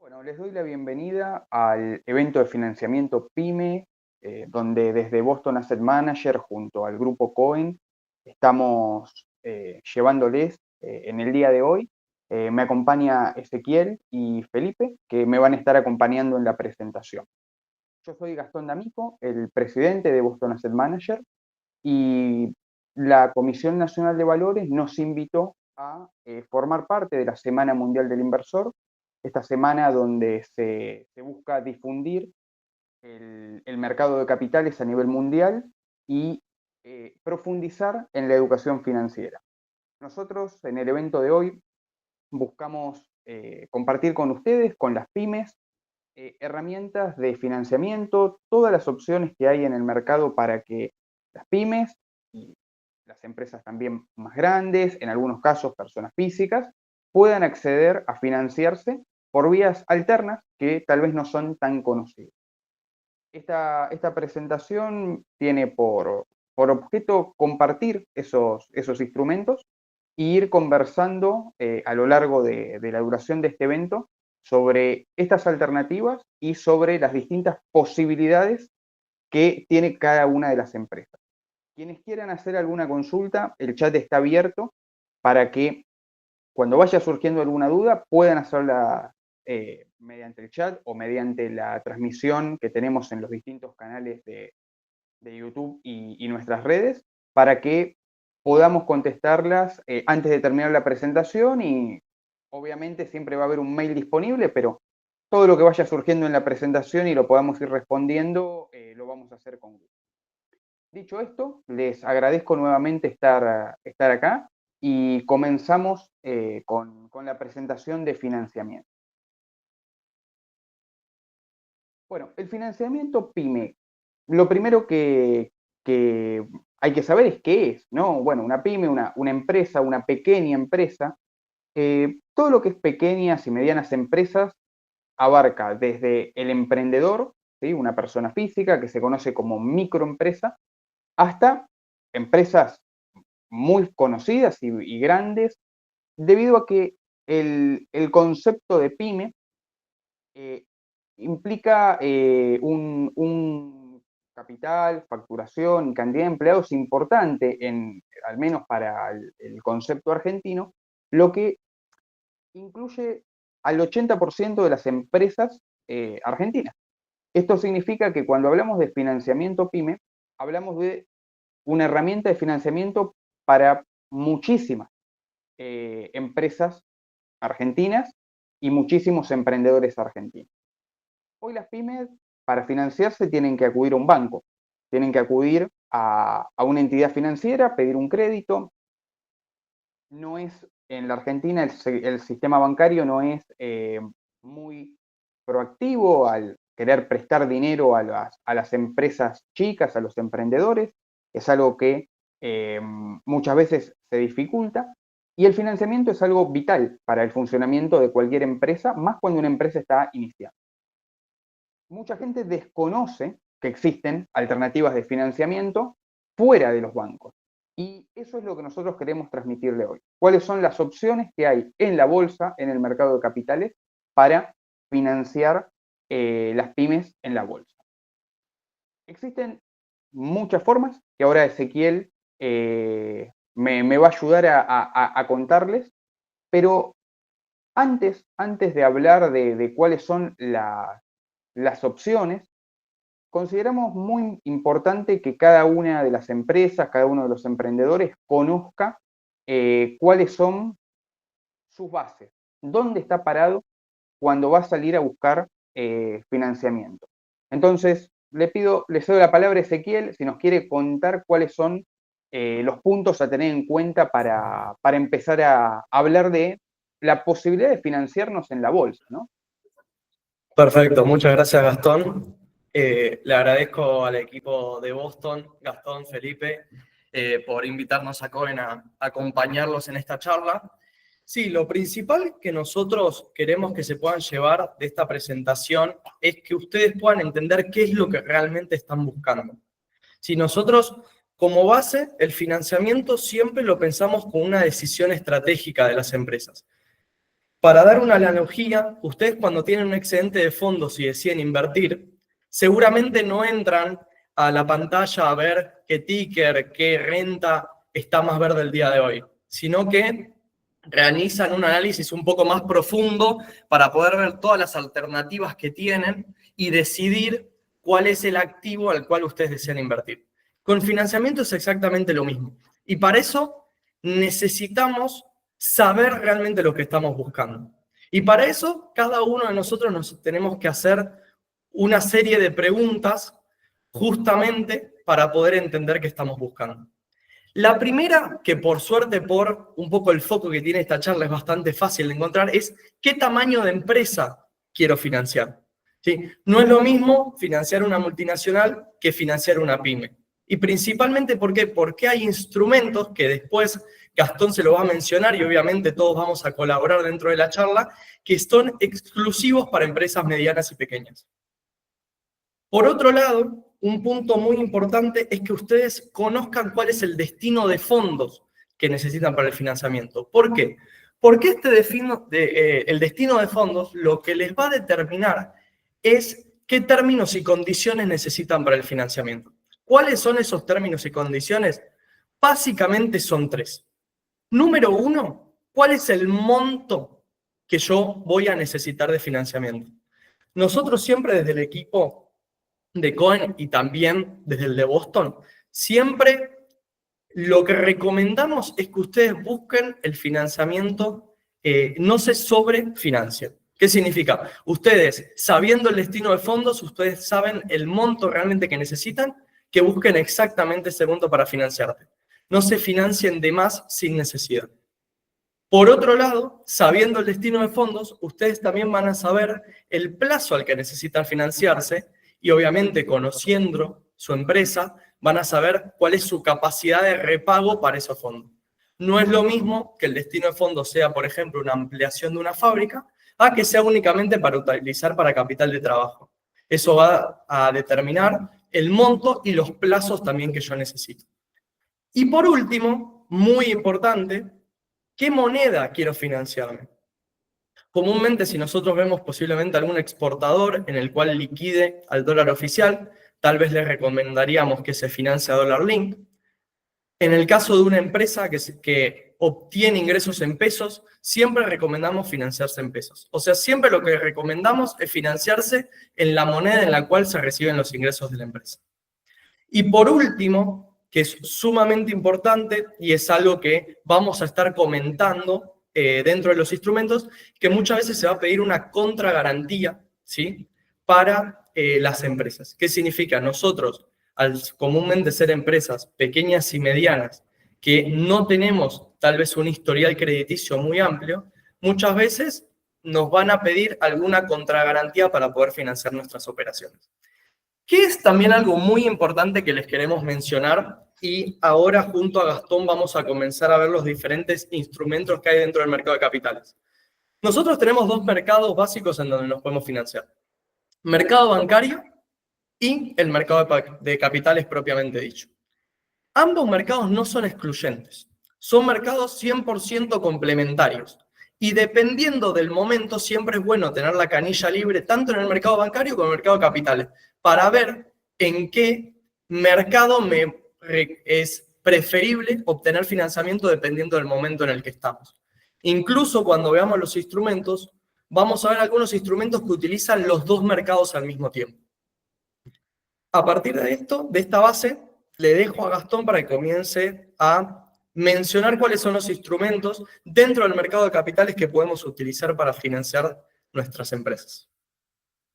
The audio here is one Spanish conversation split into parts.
Bueno, les doy la bienvenida al evento de financiamiento PYME, donde desde Boston Asset Manager junto al grupo Cohen estamos llevándoles en el día de hoy. Me acompaña Ezequiel y Felipe, que me van a estar acompañando en la presentación. Yo soy Gastón D'Amico, el presidente de Boston Asset Manager, y la Comisión Nacional de Valores nos invitó a formar parte de la Semana Mundial del Inversor, esta semana donde se busca difundir el mercado de capitales a nivel mundial y profundizar en la educación financiera. Nosotros en el evento de hoy buscamos compartir con ustedes, con las pymes, herramientas de financiamiento, todas las opciones que hay en el mercado para que las pymes y las empresas también más grandes, en algunos casos personas físicas, puedan acceder a financiarse por vías alternas que tal vez no son tan conocidas. Esta presentación tiene por objeto compartir esos instrumentos e ir conversando a lo largo de la duración de este evento sobre estas alternativas y sobre las distintas posibilidades que tiene cada una de las empresas. Quienes quieran hacer alguna consulta, el chat está abierto para que cuando vaya surgiendo alguna duda puedan hacerla mediante el chat o mediante la transmisión que tenemos en los distintos canales de YouTube y nuestras redes, para que podamos contestarlas antes de terminar la presentación. Y obviamente siempre va a haber un mail disponible, pero todo lo que vaya surgiendo en la presentación y lo podamos ir respondiendo, lo vamos a hacer con gusto. Dicho esto, les agradezco nuevamente estar acá y comenzamos con la presentación de financiamiento. Bueno, el financiamiento PYME, lo primero que hay que saber es qué es, ¿no? Bueno, una PYME, una empresa, una pequeña empresa, todo lo que es pequeñas y medianas empresas abarca desde el emprendedor, ¿sí? Una persona física que se conoce como microempresa, hasta empresas muy conocidas y grandes, debido a que el concepto de PYME implica un capital, facturación y cantidad de empleados importante, al menos para el concepto argentino, lo que incluye al 80% de las empresas argentinas. Esto significa que cuando hablamos de financiamiento PYME, hablamos de una herramienta de financiamiento para muchísimas empresas argentinas y muchísimos emprendedores argentinos. Hoy las pymes, para financiarse, tienen que acudir a un banco, tienen que acudir a una entidad financiera, pedir un crédito. No es, en la Argentina, el sistema bancario no es muy proactivo al querer prestar dinero a las empresas chicas, a los emprendedores. Es algo que muchas veces se dificulta. Y el financiamiento es algo vital para el funcionamiento de cualquier empresa, más cuando una empresa está iniciando. Mucha gente desconoce que existen alternativas de financiamiento fuera de los bancos. Y eso es lo que nosotros queremos transmitirle hoy. ¿Cuáles son las opciones que hay en la bolsa, en el mercado de capitales, para financiar las pymes en la bolsa? Existen muchas formas que ahora Ezequiel me va a ayudar a contarles, pero antes de hablar de cuáles son las opciones, consideramos muy importante que cada una de las empresas, cada uno de los emprendedores conozca cuáles son sus bases, dónde está parado cuando va a salir a buscar financiamiento. Entonces, le cedo la palabra a Ezequiel si nos quiere contar cuáles son los puntos a tener en cuenta para empezar a hablar de la posibilidad de financiarnos en la bolsa, ¿no? Perfecto, muchas gracias Gastón. Le agradezco al equipo de Boston, Gastón, Felipe, por invitarnos a Cohen a acompañarlos en esta charla. Sí, lo principal que nosotros queremos que se puedan llevar de esta presentación es que ustedes puedan entender qué es lo que realmente están buscando. Si nosotros, como base, el financiamiento siempre lo pensamos como una decisión estratégica de las empresas. Para dar una analogía, ustedes cuando tienen un excedente de fondos y deciden invertir, seguramente no entran a la pantalla a ver qué ticker, qué renta está más verde el día de hoy, sino que realizan un análisis un poco más profundo para poder ver todas las alternativas que tienen y decidir cuál es el activo al cual ustedes desean invertir. Con financiamiento es exactamente lo mismo. Y para eso necesitamos saber realmente lo que estamos buscando. Y para eso, cada uno de nosotros nos tenemos que hacer una serie de preguntas justamente para poder entender qué estamos buscando. La primera, que por suerte, por un poco el foco que tiene esta charla, es bastante fácil de encontrar, es ¿qué tamaño de empresa quiero financiar? ¿Sí? No es lo mismo financiar una multinacional que financiar una pyme. Y principalmente, ¿por qué? Porque hay instrumentos que después Gastón se lo va a mencionar y obviamente todos vamos a colaborar dentro de la charla, que son exclusivos para empresas medianas y pequeñas. Por otro lado, un punto muy importante es que ustedes conozcan cuál es el destino de fondos que necesitan para el financiamiento. ¿Por qué? Porque el destino de fondos lo que les va a determinar es qué términos y condiciones necesitan para el financiamiento. ¿Cuáles son esos términos y condiciones? Básicamente son tres. Número uno, ¿cuál es el monto que yo voy a necesitar de financiamiento? Nosotros siempre desde el equipo de Cohen y también desde el de Boston, siempre lo que recomendamos es que ustedes busquen el financiamiento, no se sobrefinancien. ¿Qué significa? Ustedes, sabiendo el destino de fondos, ustedes saben el monto realmente que necesitan, que busquen exactamente ese monto para financiarte. No se financien de más sin necesidad. Por otro lado, sabiendo el destino de fondos, ustedes también van a saber el plazo al que necesitan financiarse y obviamente conociendo su empresa, van a saber cuál es su capacidad de repago para esos fondos. No es lo mismo que el destino de fondos sea, por ejemplo, una ampliación de una fábrica, a que sea únicamente para utilizar para capital de trabajo. Eso va a determinar el monto y los plazos también que yo necesito. Y por último, muy importante, ¿qué moneda quiero financiarme? Comúnmente, si nosotros vemos posiblemente algún exportador en el cual liquide al dólar oficial, tal vez le recomendaríamos que se financie a dólar link. En el caso de una empresa que obtiene ingresos en pesos, siempre recomendamos financiarse en pesos. O sea, siempre lo que recomendamos es financiarse en la moneda en la cual se reciben los ingresos de la empresa. Y por último, que es sumamente importante y es algo que vamos a estar comentando dentro de los instrumentos, que muchas veces se va a pedir una contragarantía, ¿sí? Para las empresas. ¿Qué significa? Nosotros, al comúnmente ser empresas pequeñas y medianas, que no tenemos tal vez un historial crediticio muy amplio, muchas veces nos van a pedir alguna contragarantía para poder financiar nuestras operaciones. Que es también algo muy importante que les queremos mencionar y ahora junto a Gastón vamos a comenzar a ver los diferentes instrumentos que hay dentro del mercado de capitales. Nosotros tenemos dos mercados básicos en donde nos podemos financiar. Mercado bancario y el mercado de capitales propiamente dicho. Ambos mercados no son excluyentes, son mercados 100% complementarios. Y dependiendo del momento, siempre es bueno tener la canilla libre tanto en el mercado bancario como en el mercado de capitales, para ver en qué mercado es preferible obtener financiamiento dependiendo del momento en el que estamos. Incluso cuando veamos los instrumentos, vamos a ver algunos instrumentos que utilizan los dos mercados al mismo tiempo. A partir de esto, de esta base, le dejo a Gastón para que comience a mencionar cuáles son los instrumentos dentro del mercado de capitales que podemos utilizar para financiar nuestras empresas.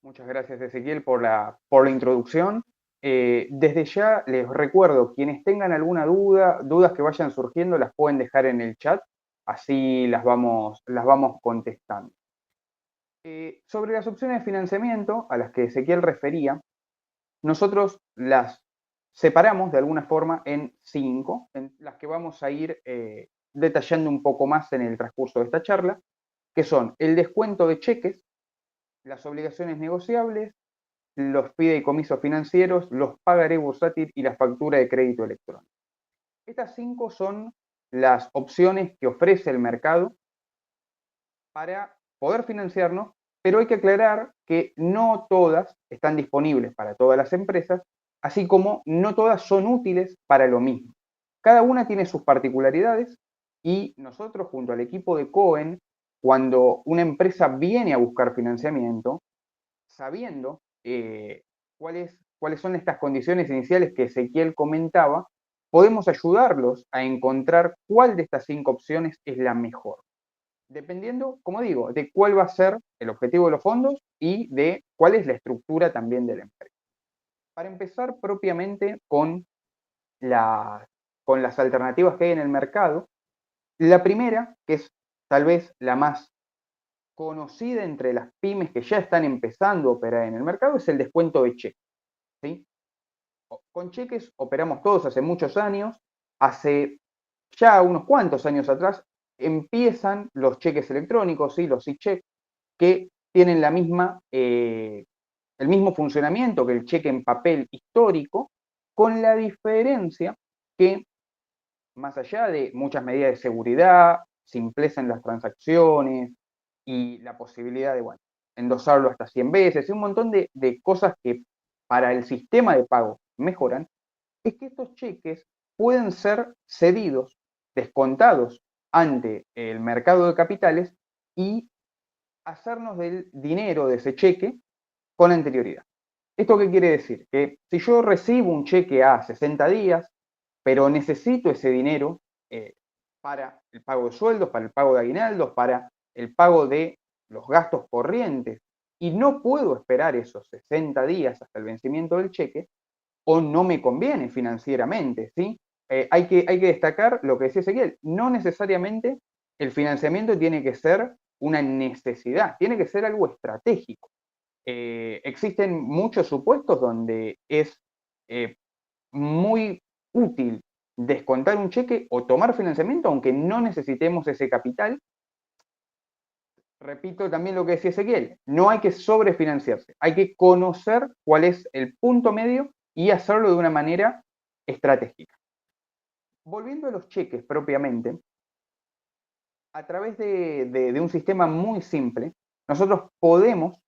Muchas gracias, Ezequiel, por la introducción. Desde ya les recuerdo, quienes tengan alguna duda, dudas que vayan surgiendo, las pueden dejar en el chat, así las vamos contestando. Sobre las opciones de financiamiento a las que Ezequiel refería, nosotros las separamos de alguna forma en 5, en las que vamos a ir detallando un poco más en el transcurso de esta charla, que son el descuento de cheques, las obligaciones negociables, los fideicomisos financieros, los pagarés bursátiles y la factura de crédito electrónico. Estas 5 son las opciones que ofrece el mercado para poder financiarnos, pero hay que aclarar que no todas están disponibles para todas las empresas, así como no todas son útiles para lo mismo. Cada una tiene sus particularidades y nosotros junto al equipo de Cohen, cuando una empresa viene a buscar financiamiento, sabiendo cuáles son estas condiciones iniciales que Ezequiel comentaba, podemos ayudarlos a encontrar cuál de estas 5 opciones es la mejor, dependiendo, como digo, de cuál va a ser el objetivo de los fondos y de cuál es la estructura también de la empresa. Para empezar propiamente con las alternativas que hay en el mercado, la primera, que es tal vez la más conocida entre las pymes que ya están empezando a operar en el mercado, es el descuento de cheques, ¿sí? Con cheques operamos todos hace muchos años. Hace ya unos cuantos años atrás empiezan los cheques electrónicos, ¿sí? Los e-check, que tienen el mismo funcionamiento que el cheque en papel histórico, con la diferencia que, más allá de muchas medidas de seguridad, simpleza en las transacciones y la posibilidad de, bueno, endosarlo hasta 100 veces y un montón de cosas que para el sistema de pago mejoran, es que estos cheques pueden ser cedidos, descontados ante el mercado de capitales y hacernos del dinero de ese cheque con anterioridad. ¿Esto qué quiere decir? Que si yo recibo un cheque a 60 días, pero necesito ese dinero para el pago de sueldos, para el pago de aguinaldos, para el pago de los gastos corrientes, y no puedo esperar esos 60 días hasta el vencimiento del cheque, o no me conviene financieramente, ¿sí? Hay que destacar lo que decía Ezequiel, no necesariamente el financiamiento tiene que ser una necesidad, tiene que ser algo estratégico. Existen muchos supuestos donde es muy útil descontar un cheque o tomar financiamiento, aunque no necesitemos ese capital. Repito también lo que decía Ezequiel, no hay que sobrefinanciarse, hay que conocer cuál es el punto medio y hacerlo de una manera estratégica. Volviendo a los cheques propiamente, a través de un sistema muy simple, nosotros podemos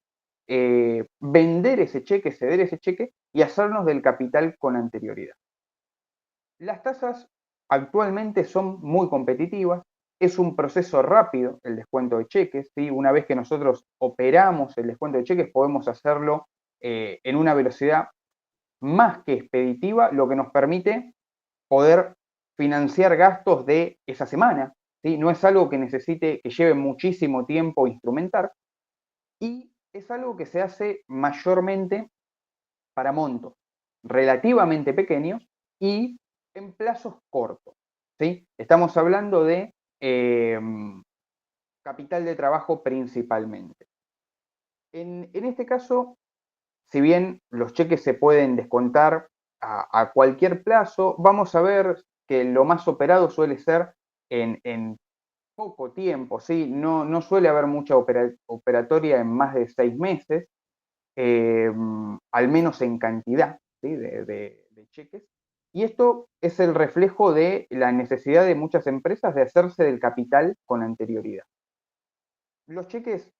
vender ese cheque, ceder ese cheque y hacernos del capital con anterioridad. Las tasas actualmente son muy competitivas, es un proceso rápido el descuento de cheques, ¿sí? Una vez que nosotros operamos el descuento de cheques podemos hacerlo en una velocidad más que expeditiva, lo que nos permite poder financiar gastos de esa semana, ¿sí? No es algo que necesite, que lleve muchísimo tiempo instrumentar, y es algo que se hace mayormente para montos relativamente pequeños y en plazos cortos, ¿sí? Estamos hablando de capital de trabajo principalmente. En este caso, si bien los cheques se pueden descontar a cualquier plazo, vamos a ver que lo más operado suele ser en poco tiempo, ¿sí? No suele haber mucha operatoria en más de 6 meses, al menos en cantidad, ¿sí? de cheques. Y esto es el reflejo de la necesidad de muchas empresas de hacerse del capital con anterioridad. Los cheques,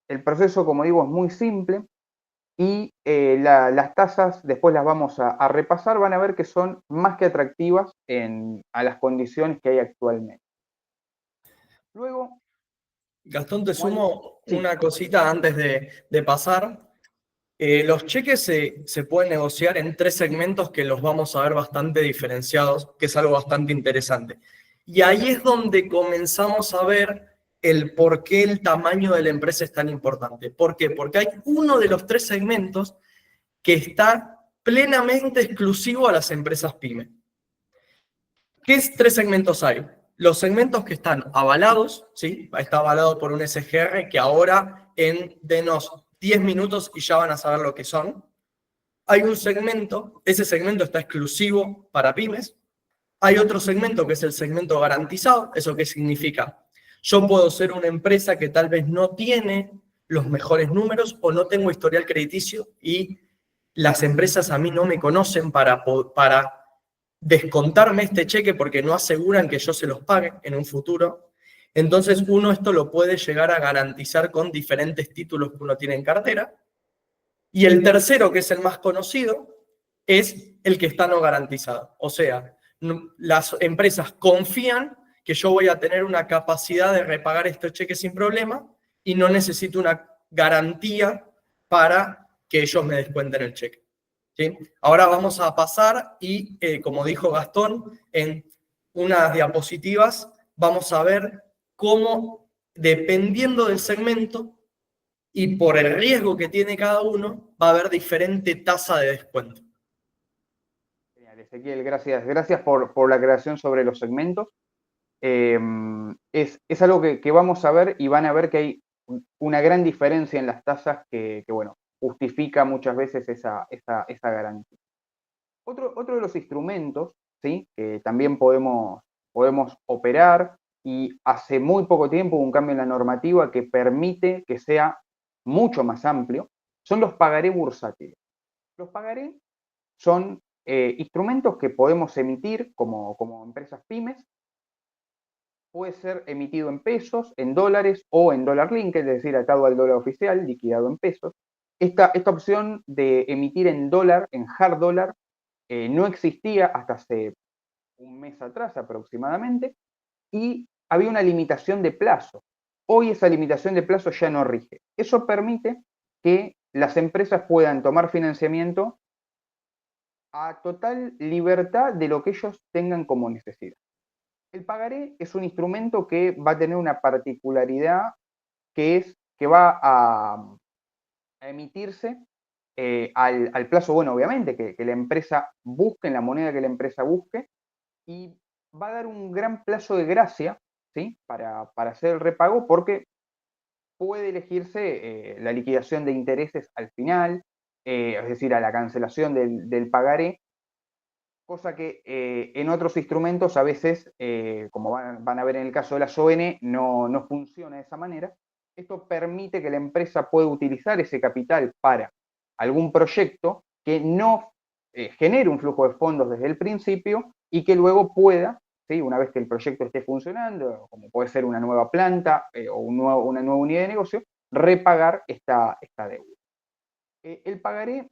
el proceso, como digo, es muy simple y las tasas, después las vamos a repasar, van a ver que son más que atractivas a las condiciones que hay actualmente. Luego, Gastón, te sumo una cosita antes de pasar. Los cheques se pueden negociar en 3 segmentos que los vamos a ver bastante diferenciados, que es algo bastante interesante. Y ahí es donde comenzamos a ver el por qué el tamaño de la empresa es tan importante. ¿Por qué? Porque hay uno de los 3 segmentos que está plenamente exclusivo a las empresas PYME. ¿Qué 3 segmentos hay? Los segmentos que están avalados, ¿sí? Está avalado por un SGR que ahora denos 10 minutos y ya van a saber lo que son. Hay un segmento, ese segmento está exclusivo para pymes. Hay otro segmento que es el segmento garantizado. ¿Eso qué significa? Yo puedo ser una empresa que tal vez no tiene los mejores números o no tengo historial crediticio y las empresas a mí no me conocen para descontarme este cheque porque no aseguran que yo se los pague en un futuro. Entonces uno esto lo puede llegar a garantizar con diferentes títulos que uno tiene en cartera. Y el tercero, que es el más conocido, es el que está no garantizado. O sea, las empresas confían que yo voy a tener una capacidad de repagar estos cheques sin problema y no necesito una garantía para que ellos me descuenten el cheque. ¿Sí? Ahora vamos a pasar y, como dijo Gastón, en unas diapositivas vamos a ver cómo, dependiendo del segmento, y por el riesgo que tiene cada uno, va a haber diferente tasa de descuento. Genial, Ezequiel, gracias. Gracias por la aclaración sobre los segmentos. Es algo que vamos a ver y van a ver que hay una gran diferencia en las tasas bueno, justifica muchas veces esa garantía. Otro de los instrumentos, ¿sí? Que también podemos operar, y hace muy poco tiempo hubo un cambio en la normativa que permite que sea mucho más amplio, son los pagaré bursátiles. Los pagaré son instrumentos que podemos emitir como empresas pymes. Puede ser emitido en pesos, en dólares o en dólar link, es decir, atado al dólar oficial, liquidado en pesos. Esta opción de emitir en dólar, en hard dólar, no existía hasta hace un mes atrás aproximadamente, y había una limitación de plazo. Hoy esa limitación de plazo ya no rige. Eso permite que las empresas puedan tomar financiamiento a total libertad de lo que ellos tengan como necesidad. El pagaré es un instrumento que va a tener una particularidad, que es que va a emitirse al plazo, bueno, obviamente, que la empresa busque, en la moneda que la empresa busque, y va a dar un gran plazo de gracia, ¿sí? Para hacer el repago, porque puede elegirse la liquidación de intereses al final, es decir, a la cancelación del pagaré, cosa que en otros instrumentos a veces, como van a ver en el caso de la SON, no funciona de esa manera. Esto permite que la empresa pueda utilizar ese capital para algún proyecto que no genere un flujo de fondos desde el principio, y que luego pueda, ¿sí? Una vez que el proyecto esté funcionando, como puede ser una nueva planta o una nueva unidad de negocio, repagar esta deuda. El pagaré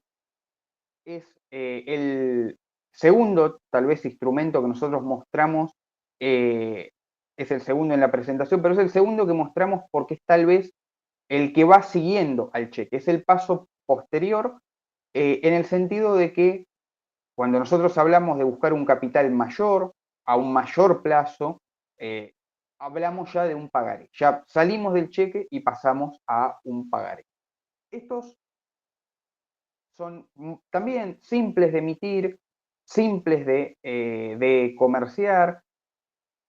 es el segundo, tal vez, instrumento que nosotros mostramos. Es el segundo en la presentación, pero es el segundo que mostramos porque es tal vez el que va siguiendo al cheque, es el paso posterior, en el sentido de que cuando nosotros hablamos de buscar un capital mayor, a un mayor plazo, hablamos ya de un pagaré. Ya salimos del cheque y pasamos a un pagaré. Estos son también simples de emitir, simples de comerciar.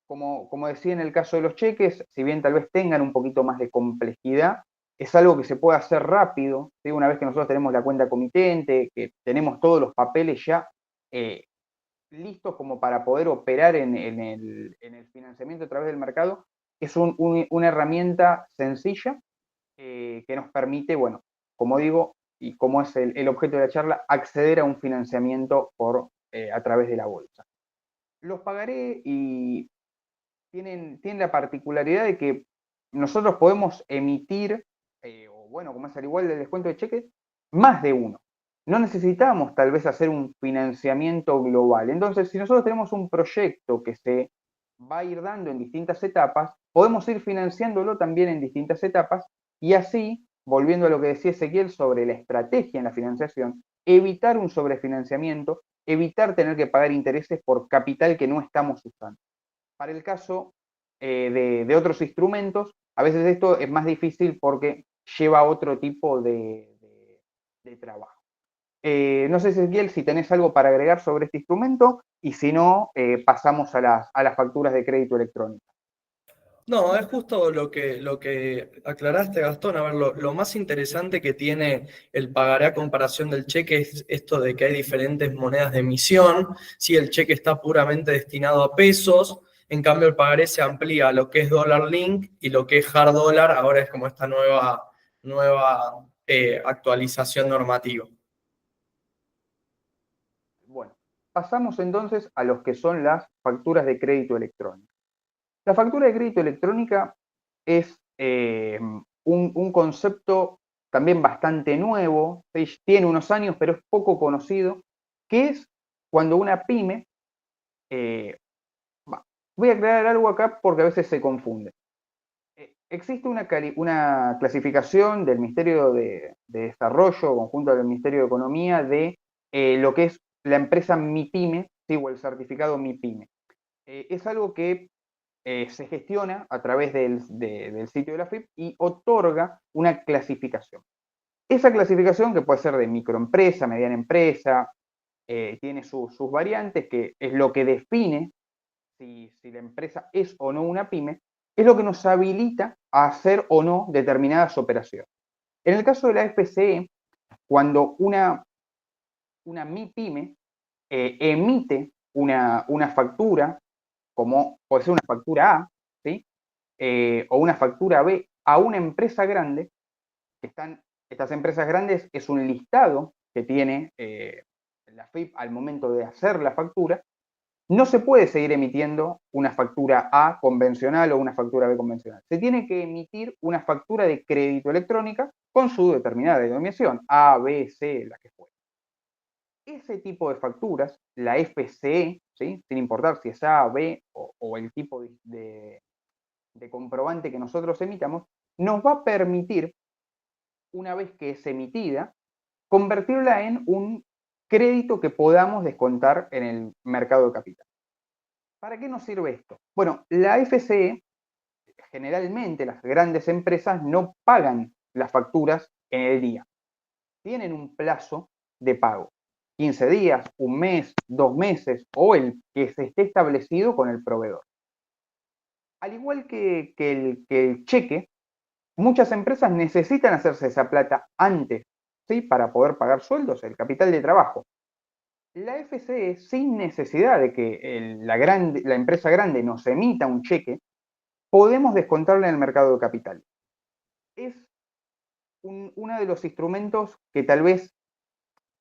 Como decía en el caso de los cheques, si bien tal vez tengan un poquito más de complejidad, es algo que se puede hacer rápido, ¿sí? Una vez que nosotros tenemos la cuenta comitente, que tenemos todos los papeles ya listos como para poder operar en el financiamiento a través del mercado, es una herramienta sencilla que nos permite, bueno, como digo, y como es el objeto de la charla, acceder a un financiamiento a través de la bolsa. Los pagaré y tienen la particularidad de que nosotros podemos emitir, o bueno, como es al igual del descuento de cheques, más de uno. No necesitamos tal vez hacer un financiamiento global. Entonces, si nosotros tenemos un proyecto que se va a ir dando en distintas etapas, podemos ir financiándolo también en distintas etapas, y así, volviendo a lo que decía Ezequiel sobre la estrategia en la financiación, evitar un sobrefinanciamiento, evitar tener que pagar intereses por capital que no estamos usando. Para el caso de otros instrumentos, a veces esto es más difícil porque lleva otro tipo de trabajo. No sé, Ezequiel, si tenés algo para agregar sobre este instrumento, y si no, pasamos a las facturas de crédito electrónico. No, es justo lo que aclaraste, Gastón. A ver, lo más interesante que tiene el pagaré a comparación del cheque es esto de que hay diferentes monedas de emisión. Si el cheque está puramente destinado a pesos, en cambio el pagaré se amplía a lo que es dólar link y lo que es hard dólar. Ahora es como esta nueva actualización normativa. Bueno, pasamos entonces a los que son las facturas de crédito electrónico. La factura de crédito electrónica es un concepto también bastante nuevo, ¿sí? Tiene unos años, pero es poco conocido, que es cuando una pyme, voy a aclarar algo acá porque a veces se confunde. Existe una clasificación del Ministerio de Desarrollo, conjunto del Ministerio de Economía, de lo que es la empresa MIPYME, ¿sí? O el certificado MIPYME. Es algo que se gestiona a través del sitio de la FIP y otorga una clasificación. Esa clasificación, que puede ser de microempresa, mediana empresa, tiene sus variantes, que es lo que define si la empresa es o no una pyme, es lo que nos habilita a hacer o no determinadas operaciones. En el caso de la FCE, cuando una MIPYME emite una factura, como puede ser una factura A, ¿sí? O una factura B a una empresa grande, estas empresas grandes es un listado que tiene la FIP al momento de hacer la factura. No se puede seguir emitiendo una factura A convencional o una factura B convencional. Se tiene que emitir una factura de crédito electrónica con su determinada denominación, A, B, C, la que fuera. Ese tipo de facturas, la FCE, ¿sí? Sin importar si es A, B o el tipo de comprobante que nosotros emitamos, nos va a permitir, una vez que es emitida, convertirla en un crédito que podamos descontar en el mercado de capital. ¿Para qué nos sirve esto? Bueno, la FCE, generalmente las grandes empresas no pagan las facturas en el día. Tienen un plazo de pago. 15 días, un mes, 2 meses o el que se esté establecido con el proveedor. Al igual que el cheque, muchas empresas necesitan hacerse esa plata antes, ¿sí? Para poder pagar sueldos, el capital de trabajo. La FCE, sin necesidad de que la empresa grande nos emita un cheque, podemos descontarla en el mercado de capitales. Es uno de los instrumentos que tal vez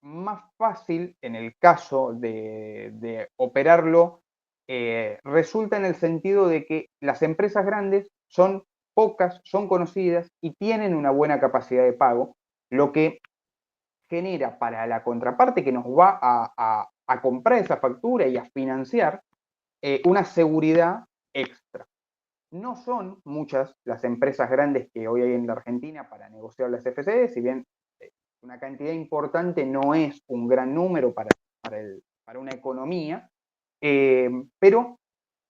más fácil en el caso de operarlo resulta en el sentido de que las empresas grandes son pocas, son conocidas y tienen una buena capacidad de pago, lo que genera para la contraparte que nos va a comprar esa factura y a financiar una seguridad extra. No son muchas las empresas grandes que hoy hay en la Argentina para negociar las FCE, si bien una cantidad importante no es un gran número para una economía, pero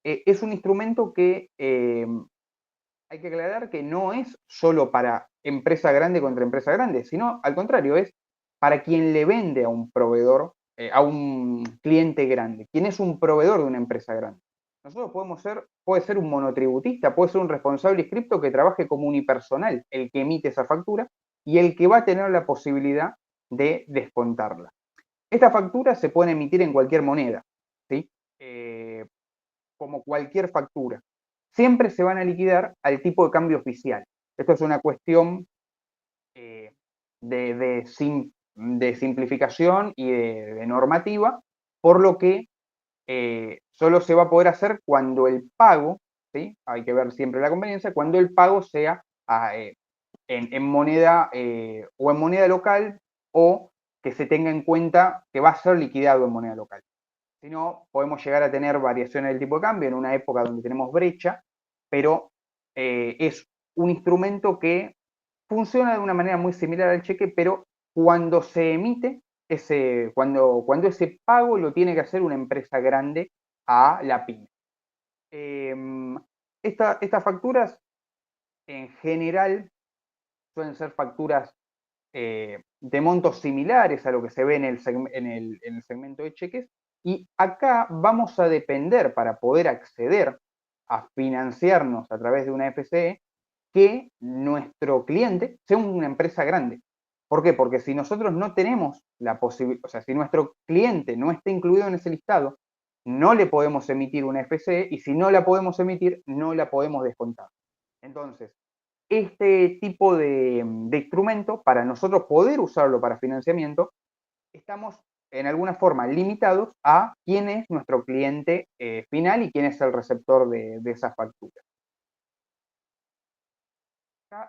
es un instrumento que hay que aclarar que no es solo para empresa grande contra empresa grande, sino al contrario, es para quien le vende a un proveedor, a un cliente grande, quien es un proveedor de una empresa grande. Nosotros puede ser un monotributista, puede ser un responsable inscripto que trabaje como unipersonal, el que emite esa factura y el que va a tener la posibilidad de descontarla. Estas facturas se pueden emitir en cualquier moneda, ¿sí? Como cualquier factura. Siempre se van a liquidar al tipo de cambio oficial. Esto es una cuestión de simplificación y de normativa, por lo que solo se va a poder hacer cuando el pago, ¿sí? Hay que ver siempre la conveniencia, cuando el pago sea en moneda o en moneda local o que se tenga en cuenta que va a ser liquidado en moneda local. Si no, podemos llegar a tener variaciones del tipo de cambio en una época donde tenemos brecha, pero es un instrumento que funciona de una manera muy similar al cheque, pero cuando se emite, cuando ese pago lo tiene que hacer una empresa grande a la pyme. Estas facturas en general suelen ser facturas de montos similares a lo que se ve en el segmento de cheques, y acá vamos a depender para poder acceder a financiarnos a través de una FCE que nuestro cliente sea una empresa grande. ¿Por qué? Porque si nosotros no tenemos la posibilidad, o sea, si nuestro cliente no está incluido en ese listado, no le podemos emitir una FCE y si no la podemos emitir, no la podemos descontar. Entonces, este tipo de instrumento, para nosotros poder usarlo para financiamiento, estamos en alguna forma limitados a quién es nuestro cliente final y quién es el receptor de esa factura.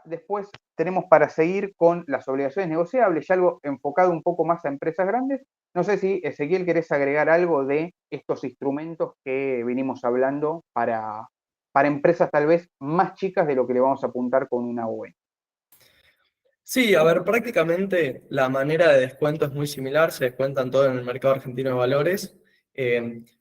Después tenemos para seguir con las obligaciones negociables, ya algo enfocado un poco más a empresas grandes. No sé si, Ezequiel, querés agregar algo de estos instrumentos que venimos hablando para empresas tal vez más chicas de lo que le vamos a apuntar con una OE. Sí, a ver, prácticamente la manera de descuento es muy similar, se descuentan todo en el mercado argentino de valores.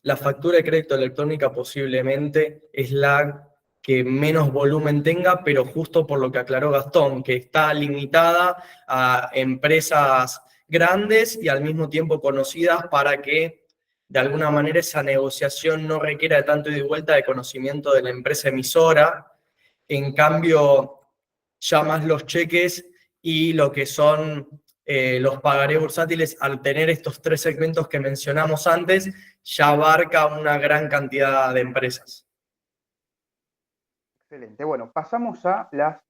La factura de crédito electrónica posiblemente es la que menos volumen tenga, pero justo por lo que aclaró Gastón, que está limitada a empresas grandes y al mismo tiempo conocidas para que de alguna manera esa negociación no requiera de tanto ida y vuelta de conocimiento de la empresa emisora. En cambio, ya más los cheques y lo que son los pagarés bursátiles, al tener estos tres segmentos que mencionamos antes, ya abarca una gran cantidad de empresas. Excelente. Bueno, pasamos a las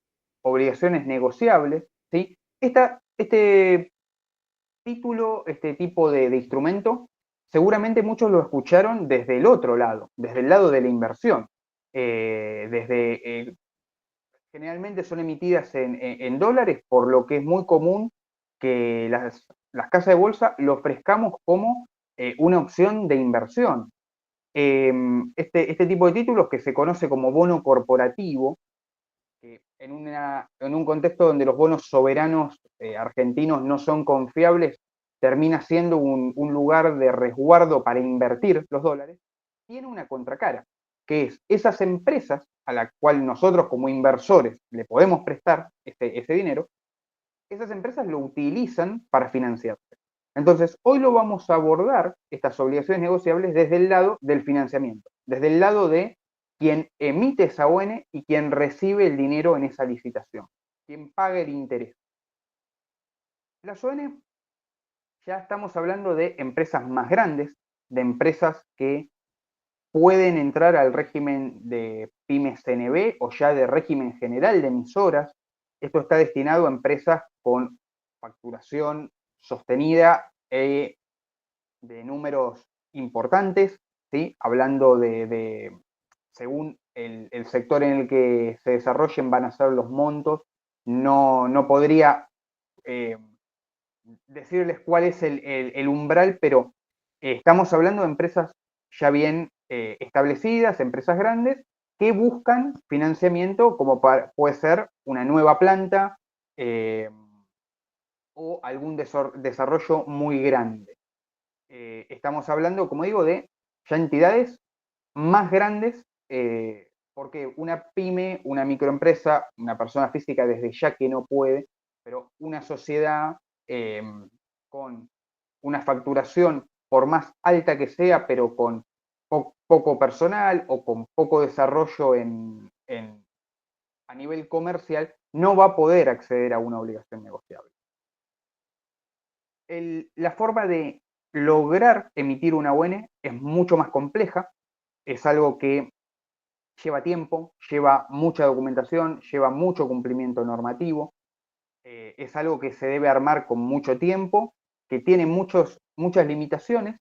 obligaciones negociables, ¿sí? Este título, este tipo de instrumento, seguramente muchos lo escucharon desde el otro lado, desde el lado de la inversión. Generalmente son emitidas en dólares, por lo que es muy común que las casas de bolsa lo ofrezcamos como una opción de inversión. Este tipo de títulos, que se conoce como bono corporativo, en un contexto donde los bonos soberanos argentinos no son confiables, termina siendo un lugar de resguardo para invertir los dólares, tiene una contracara, que es esas empresas a las cuales nosotros como inversores le podemos prestar ese dinero, esas empresas lo utilizan para financiarse. Entonces, hoy lo vamos a abordar, estas obligaciones negociables, desde el lado del financiamiento, desde el lado de quien emite esa ON y quien recibe el dinero en esa licitación, quien paga el interés. Las ON, ya estamos hablando de empresas más grandes, de empresas que pueden entrar al régimen de pymes CNB o ya de régimen general de emisoras. Esto está destinado a empresas con facturación sostenida de números importantes, ¿sí? Hablando según el sector en el que se desarrollen van a ser los montos. No podría decirles cuál es el umbral, pero estamos hablando de empresas ya bien establecidas, empresas grandes, que buscan financiamiento como puede ser una nueva planta o algún desarrollo muy grande. Estamos hablando, como digo, de ya entidades más grandes, porque una pyme, una microempresa, una persona física desde ya que no puede, pero una sociedad con una facturación, por más alta que sea, pero con poco personal o con poco desarrollo a nivel comercial, no va a poder acceder a una obligación negociable. La forma de lograr emitir una ON es mucho más compleja, es algo que lleva tiempo, lleva mucha documentación, lleva mucho cumplimiento normativo, es algo que se debe armar con mucho tiempo, que tiene muchas limitaciones,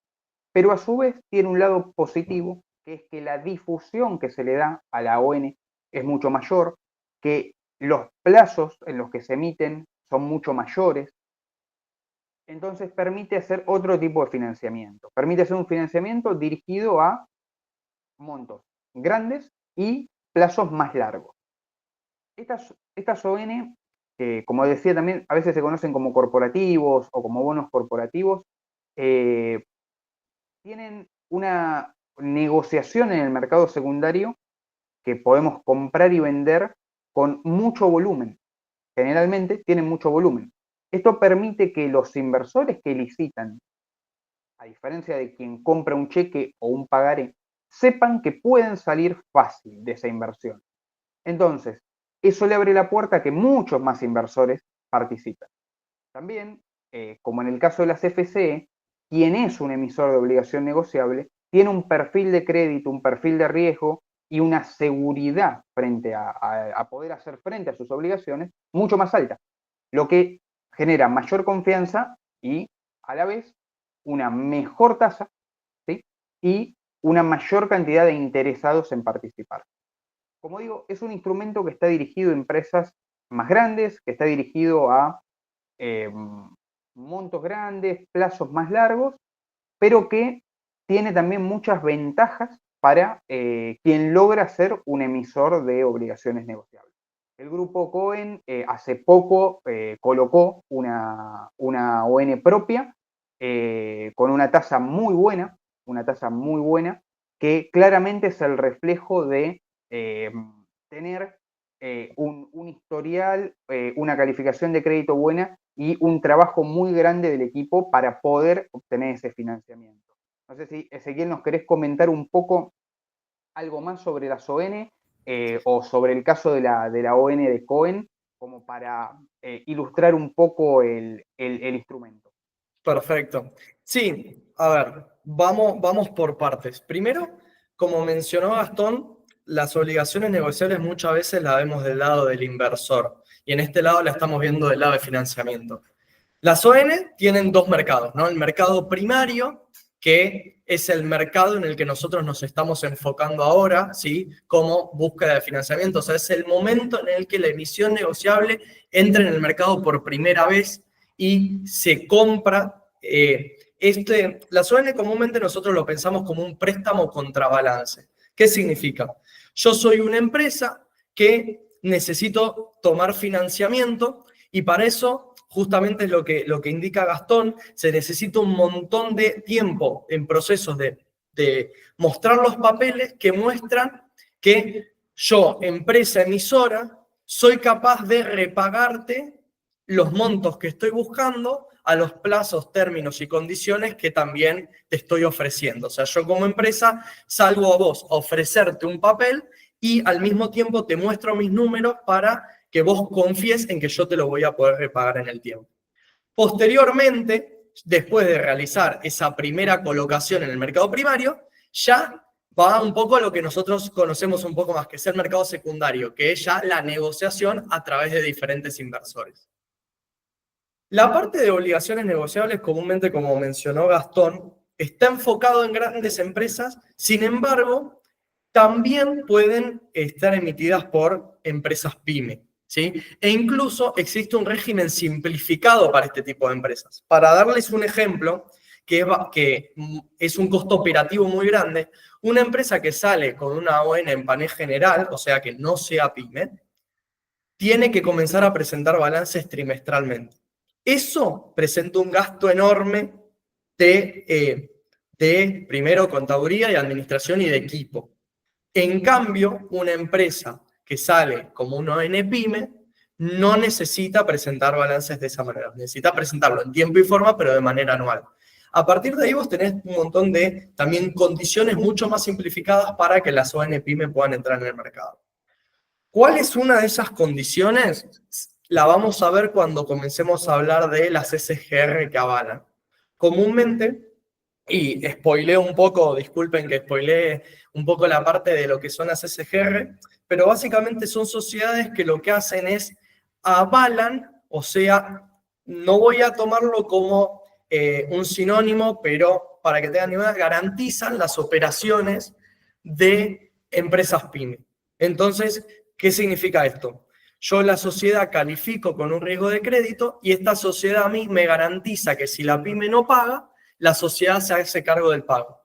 pero a su vez tiene un lado positivo, que es que la difusión que se le da a la ON es mucho mayor, que los plazos en los que se emiten son mucho mayores. Entonces permite hacer otro tipo de financiamiento. Permite hacer un financiamiento dirigido a montos grandes y plazos más largos. Estas ON, que como decía también, a veces se conocen como corporativos o como bonos corporativos, tienen una negociación en el mercado secundario que podemos comprar y vender con mucho volumen. Generalmente tienen mucho volumen. Esto permite que los inversores que licitan, a diferencia de quien compra un cheque o un pagaré, sepan que pueden salir fácil de esa inversión. Entonces, eso le abre la puerta a que muchos más inversores participen. También, como en el caso de las FCE, quien es un emisor de obligación negociable tiene un perfil de crédito, un perfil de riesgo y una seguridad frente a poder hacer frente a sus obligaciones mucho más alta, lo que genera mayor confianza y a la vez una mejor tasa, ¿sí? Y una mayor cantidad de interesados en participar. Como digo, es un instrumento que está dirigido a empresas más grandes, que está dirigido a montos grandes, plazos más largos, pero que tiene también muchas ventajas para quien logra ser un emisor de obligaciones negociables. El grupo Cohen hace poco colocó una ON propia con una tasa muy buena, que claramente es el reflejo de tener un historial, una calificación de crédito buena y un trabajo muy grande del equipo para poder obtener ese financiamiento. No sé si, Ezequiel, nos querés comentar un poco algo más sobre las ON o sobre el caso de la ON de Cohen, como para ilustrar un poco el instrumento. Perfecto. Sí, a ver, vamos por partes. Primero, como mencionó Gastón, las obligaciones negociables muchas veces las vemos del lado del inversor y en este lado la estamos viendo del lado de financiamiento. Las ON tienen dos mercados, ¿no? El mercado primario, que es el mercado en el que nosotros nos estamos enfocando ahora, ¿sí? Como búsqueda de financiamiento. O sea, es el momento en el que la emisión negociable entra en el mercado por primera vez y se compra. Las ON comúnmente nosotros lo pensamos como un préstamo contra balance. ¿Qué significa? Yo soy una empresa que necesito tomar financiamiento y para eso, justamente es lo que indica Gastón, se necesita un montón de tiempo en procesos de mostrar los papeles que muestran que yo, empresa emisora, soy capaz de repagarte los montos que estoy buscando a los plazos, términos y condiciones que también te estoy ofreciendo. O sea, yo como empresa salgo a vos a ofrecerte un papel y al mismo tiempo te muestro mis números para que vos confíes en que yo te lo voy a poder repagar en el tiempo. Posteriormente, después de realizar esa primera colocación en el mercado primario, ya va un poco a lo que nosotros conocemos un poco más, que es el mercado secundario, que es ya la negociación a través de diferentes inversores. La parte de obligaciones negociables, comúnmente, como mencionó Gastón, está enfocado en grandes empresas, sin embargo, también pueden estar emitidas por empresas pyme, ¿sí? E incluso existe un régimen simplificado para este tipo de empresas. Para darles un ejemplo, que es un costo operativo muy grande, una empresa que sale con una ON en panel general, o sea que no sea pyme, tiene que comenzar a presentar balances trimestralmente. Eso presenta un gasto enorme de primero, contaduría y administración y de equipo. En cambio, una empresa que sale como una ON pyme no necesita presentar balances de esa manera. Necesita presentarlo en tiempo y forma, pero de manera anual. A partir de ahí vos tenés un montón de también condiciones mucho más simplificadas para que las ON pyme puedan entrar en el mercado. ¿Cuál es una de esas condiciones? La vamos a ver cuando comencemos a hablar de las SGR que avalan. Comúnmente, y spoileo un poco, disculpen que spoileé un poco la parte de lo que son las SGR, pero básicamente son sociedades que lo que hacen es avalan, o sea, no voy a tomarlo como un sinónimo, pero para que tengan idea, garantizan las operaciones de empresas pyme. Entonces, ¿qué significa esto? Yo la sociedad califico con un riesgo de crédito y esta sociedad a mí me garantiza que si la pyme no paga, la sociedad se hace cargo del pago.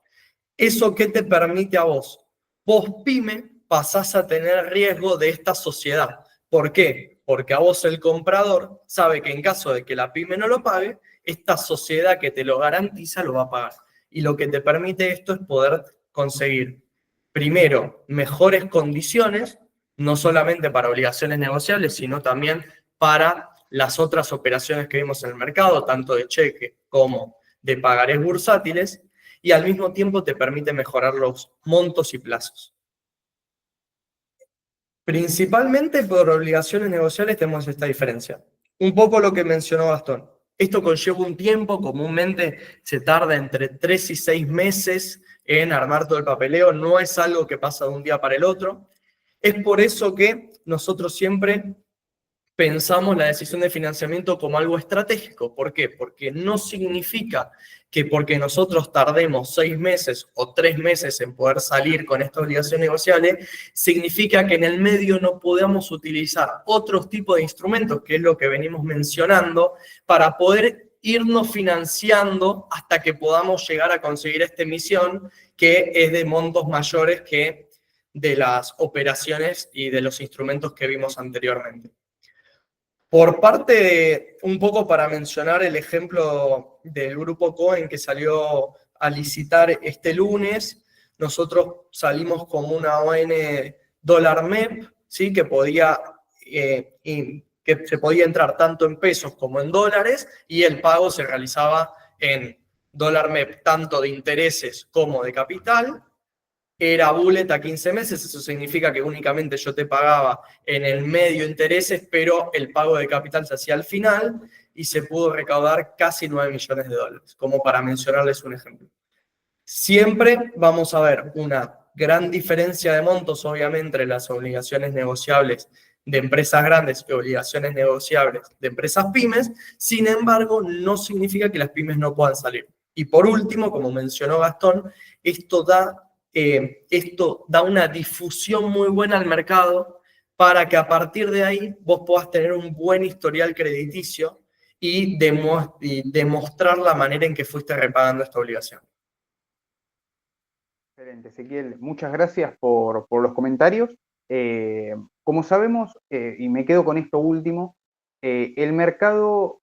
¿Eso qué te permite a vos? Vos, pyme, pasás a tener riesgo de esta sociedad. ¿Por qué? Porque a vos el comprador sabe que en caso de que la pyme no lo pague, esta sociedad que te lo garantiza lo va a pagar. Y lo que te permite esto es poder conseguir, primero, mejores condiciones, no solamente para obligaciones negociables, sino también para las otras operaciones que vimos en el mercado, tanto de cheque como de pagarés bursátiles, y al mismo tiempo te permite mejorar los montos y plazos. Principalmente por obligaciones negociables tenemos esta diferencia. Un poco lo que mencionó Gastón. Esto conlleva un tiempo, comúnmente se tarda entre 3 y 6 meses en armar todo el papeleo, no es algo que pasa de un día para el otro. Es por eso que nosotros siempre pensamos la decisión de financiamiento como algo estratégico. ¿Por qué? Porque no significa que porque nosotros tardemos 6 meses o 3 meses en poder salir con esta obligación negociable, significa que en el medio no podamos utilizar otros tipos de instrumentos, que es lo que venimos mencionando, para poder irnos financiando hasta que podamos llegar a conseguir esta emisión, que es de montos mayores que de las operaciones y de los instrumentos que vimos anteriormente. Por parte de, un poco para mencionar el ejemplo del grupo Cohen que salió a licitar este lunes, nosotros salimos como una ON dólar MEP, ¿sí? Que se podía entrar tanto en pesos como en dólares, y el pago se realizaba en dólar MEP, tanto de intereses como de capital. Era bullet a 15 meses, eso significa que únicamente yo te pagaba en el medio intereses, pero el pago de capital se hacía al final y se pudo recaudar casi 9 millones de dólares, como para mencionarles un ejemplo. Siempre vamos a ver una gran diferencia de montos, obviamente, entre las obligaciones negociables de empresas grandes y obligaciones negociables de empresas pymes. Sin embargo, no significa que las pymes no puedan salir. Y por último, como mencionó Gastón, esto da una difusión muy buena al mercado para que a partir de ahí vos puedas tener un buen historial crediticio y demostrar la manera en que fuiste repagando esta obligación. Excelente, Ezequiel. Muchas gracias por los comentarios. Como sabemos, y me quedo con esto último, el mercado,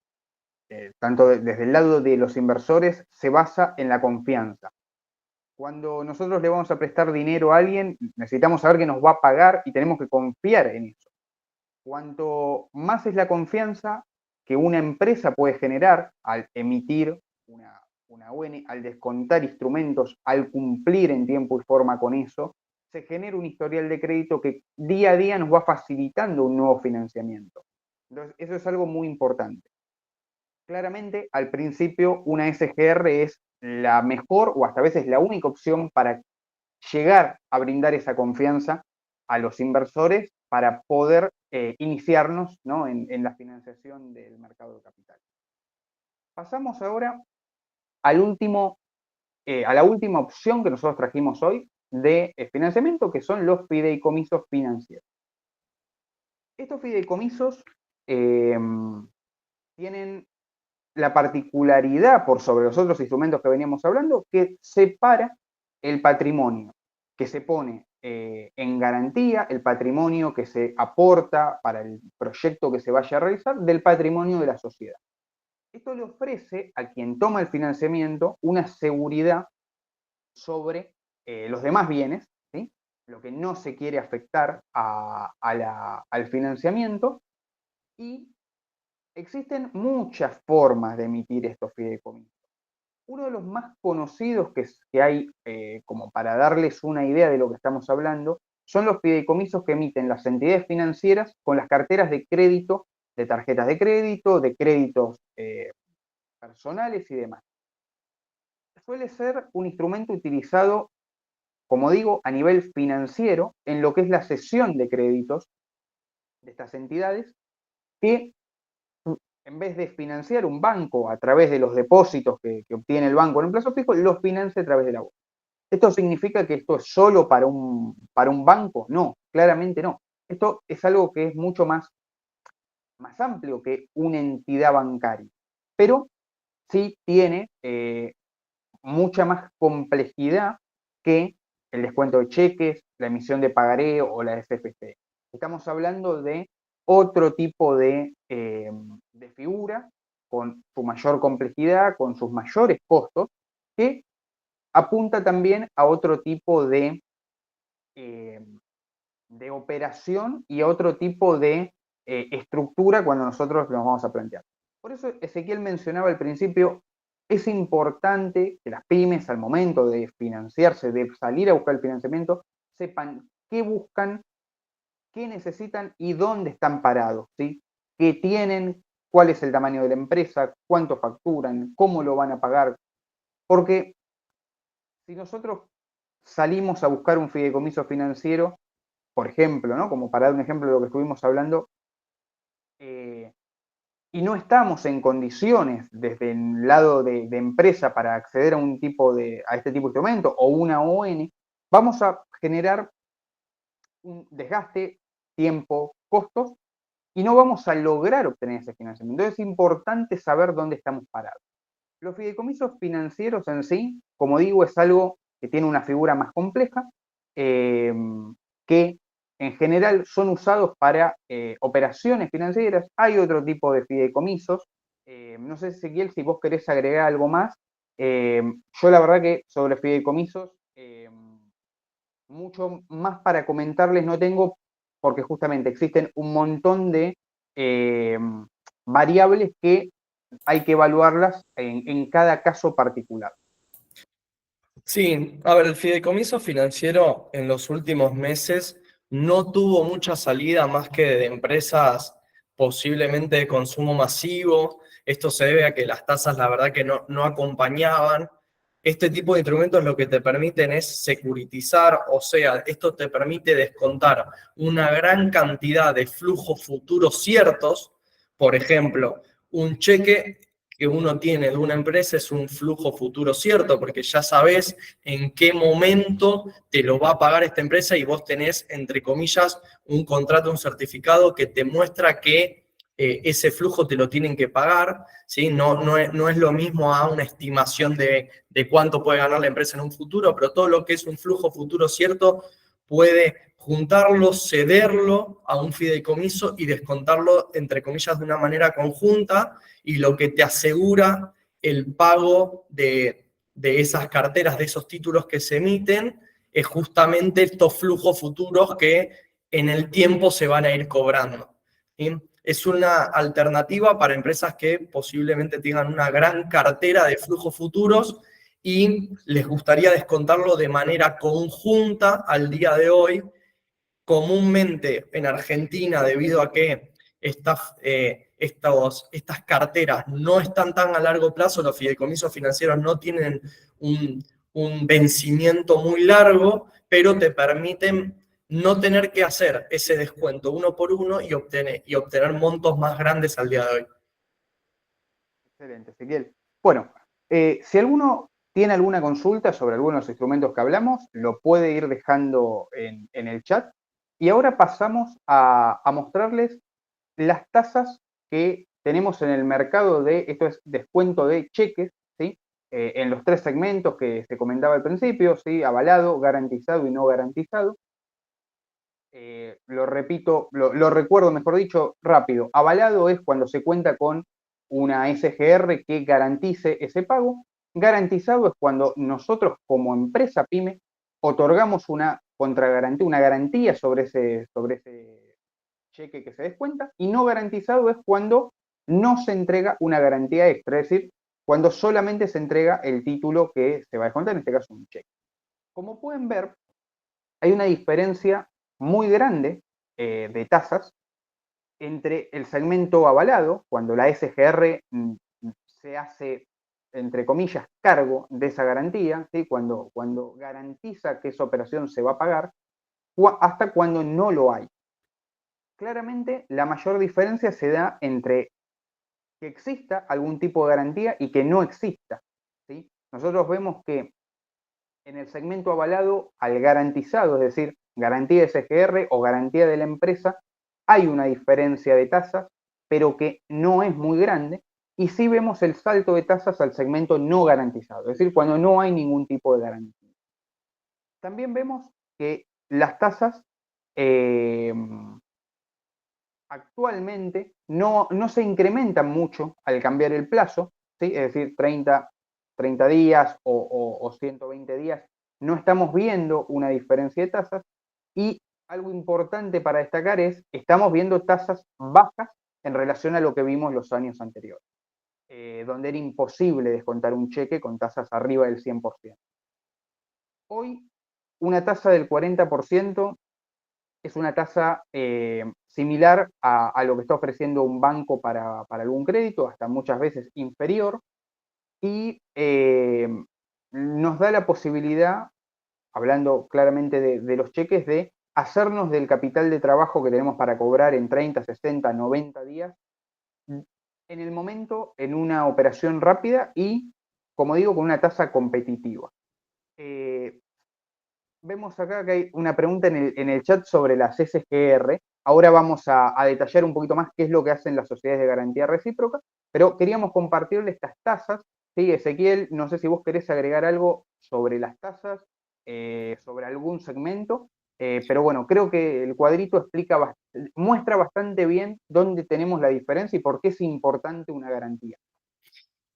tanto desde el lado de los inversores, se basa en la confianza. Cuando nosotros le vamos a prestar dinero a alguien, necesitamos saber que nos va a pagar y tenemos que confiar en eso. Cuanto más es la confianza que una empresa puede generar al emitir una ON, al descontar instrumentos, al cumplir en tiempo y forma con eso, se genera un historial de crédito que día a día nos va facilitando un nuevo financiamiento. Entonces, eso es algo muy importante. Claramente, al principio, una SGR es la mejor o hasta a veces la única opción para llegar a brindar esa confianza a los inversores para poder iniciarnos, ¿no? en la financiación del mercado de capital. Pasamos ahora al a la última opción que nosotros trajimos hoy de financiamiento, que son los fideicomisos financieros. Estos fideicomisos tienen la particularidad, por sobre los otros instrumentos que veníamos hablando, que separa el patrimonio que se pone en garantía, el patrimonio que se aporta para el proyecto que se vaya a realizar, del patrimonio de la sociedad. Esto le ofrece a quien toma el financiamiento una seguridad sobre los demás bienes, ¿sí? Lo que no se quiere afectar al financiamiento, y existen muchas formas de emitir estos fideicomisos. Uno de los más conocidos que hay, como para darles una idea de lo que estamos hablando, son los fideicomisos que emiten las entidades financieras con las carteras de crédito, de tarjetas de créditos personales y demás. Suele ser un instrumento utilizado, como digo, a nivel financiero, en lo que es la cesión de créditos de estas entidades, que en vez de financiar un banco a través de los depósitos que obtiene el banco en un plazo fijo, los financia a través de la bolsa. ¿Esto significa que esto es solo para un banco? No, claramente no. Esto es algo que es mucho más amplio que una entidad bancaria, pero sí tiene mucha más complejidad que el descuento de cheques, la emisión de pagaré o la SFC. Estamos hablando de otro tipo de figura con su mayor complejidad, con sus mayores costos, que apunta también a otro tipo de operación y a otro tipo de estructura cuando nosotros nos vamos a plantear. Por eso Ezequiel mencionaba al principio, es importante que las pymes al momento de financiarse, de salir a buscar el financiamiento, sepan qué buscan, qué necesitan y dónde están parados, ¿sí? ¿Qué tienen? ¿Cuál es el tamaño de la empresa? ¿Cuánto facturan? ¿Cómo lo van a pagar? Porque si nosotros salimos a buscar un fideicomiso financiero, por ejemplo, ¿no? Como para dar un ejemplo de lo que estuvimos hablando, y no estamos en condiciones desde el lado de empresa para acceder a a este tipo de instrumento o una ON, vamos a generar un desgaste, tiempo, costos y no vamos a lograr obtener ese financiamiento. Entonces es importante saber dónde estamos parados. Los fideicomisos financieros en sí, como digo, es algo que tiene una figura más compleja, que en general son usados para operaciones financieras. Hay otro tipo de fideicomisos. No sé, Ezequiel, si vos querés agregar algo más. Yo la verdad que sobre fideicomisos, mucho más para comentarles no tengo, porque justamente existen un montón de variables que hay que evaluarlas en cada caso particular. Sí, a ver, el fideicomiso financiero en los últimos meses no tuvo mucha salida más que de empresas posiblemente de consumo masivo. Esto se debe a que las tasas, la verdad, que no acompañaban. Este tipo de instrumentos lo que te permiten es securitizar, o sea, esto te permite descontar una gran cantidad de flujos futuros ciertos. Por ejemplo, un cheque que uno tiene de una empresa es un flujo futuro cierto, porque ya sabes en qué momento te lo va a pagar esta empresa y vos tenés, entre comillas, un contrato, un certificado que te muestra que ese flujo te lo tienen que pagar, ¿sí? No es lo mismo a una estimación de cuánto puede ganar la empresa en un futuro, pero todo lo que es un flujo futuro cierto puede juntarlo, cederlo a un fideicomiso y descontarlo, entre comillas, de una manera conjunta, y lo que te asegura el pago de esas carteras, de esos títulos que se emiten, es justamente estos flujos futuros que en el tiempo se van a ir cobrando. ¿Sí? Es una alternativa para empresas que posiblemente tengan una gran cartera de flujos futuros y les gustaría descontarlo de manera conjunta al día de hoy. Comúnmente en Argentina, debido a que estas carteras no están tan a largo plazo, los fideicomisos financieros no tienen un vencimiento muy largo, pero te permiten no tener que hacer ese descuento uno por uno y obtener montos más grandes al día de hoy. Excelente, Ezequiel. Bueno, si alguno tiene alguna consulta sobre algunos instrumentos que hablamos, lo puede ir dejando en el chat. Y ahora pasamos a mostrarles las tasas que tenemos en el mercado esto es descuento de cheques, ¿sí? En los tres segmentos que se comentaba al principio, ¿sí? Avalado, garantizado y no garantizado. Lo repito, lo recuerdo, mejor dicho, rápido. Avalado es cuando se cuenta con una SGR que garantice ese pago. Garantizado es cuando nosotros como empresa PYME otorgamos una contragarantía, una garantía sobre ese cheque que se descuenta. Y no garantizado es cuando no se entrega una garantía extra, es decir, cuando solamente se entrega el título que se va a descontar, en este caso un cheque. Como pueden ver, hay una diferencia muy grande de tasas entre el segmento avalado, cuando la SGR se hace, entre comillas, cargo de esa garantía, ¿sí? cuando garantiza que esa operación se va a pagar, hasta cuando no lo hay. Claramente, la mayor diferencia se da entre que exista algún tipo de garantía y que no exista, ¿sí? Nosotros vemos que en el segmento avalado al garantizado, es decir, garantía de SGR o garantía de la empresa, hay una diferencia de tasas, pero que no es muy grande, y sí vemos el salto de tasas al segmento no garantizado, es decir, cuando no hay ningún tipo de garantía. También vemos que las tasas actualmente no se incrementan mucho al cambiar el plazo, ¿sí? Es decir, 30 días o 120 días, no estamos viendo una diferencia de tasas, y algo importante para destacar es, estamos viendo tasas bajas en relación a lo que vimos los años anteriores, donde era imposible descontar un cheque con tasas arriba del 100%. Hoy, una tasa del 40% es una tasa similar a lo que está ofreciendo un banco para algún crédito, hasta muchas veces inferior, y nos da la posibilidad, hablando claramente de los cheques, de hacernos del capital de trabajo que tenemos para cobrar en 30, 60, 90 días, en el momento, en una operación rápida y, como digo, con una tasa competitiva. Vemos acá que hay una pregunta en el chat sobre las SGR. Ahora vamos a detallar un poquito más qué es lo que hacen las sociedades de garantía recíproca, pero queríamos compartirle estas tasas. Sí, Ezequiel, no sé si vos querés agregar algo sobre las tasas, sobre algún segmento, pero bueno, creo que el cuadrito muestra bastante bien dónde tenemos la diferencia y por qué es importante una garantía.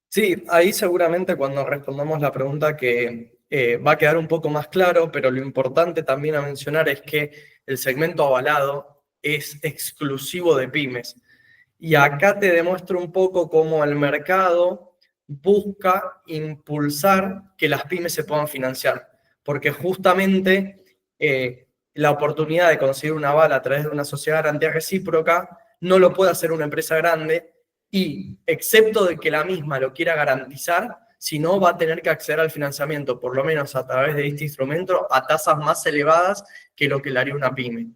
Sí, ahí seguramente cuando respondamos la pregunta que va a quedar un poco más claro, pero lo importante también a mencionar es que el segmento avalado es exclusivo de pymes. Y acá te demuestro un poco cómo el mercado busca impulsar que las pymes se puedan financiar, porque justamente la oportunidad de conseguir un aval a través de una sociedad de garantía recíproca no lo puede hacer una empresa grande y, excepto de que la misma lo quiera garantizar, si no va a tener que acceder al financiamiento, por lo menos a través de este instrumento, a tasas más elevadas que lo que le haría una pyme.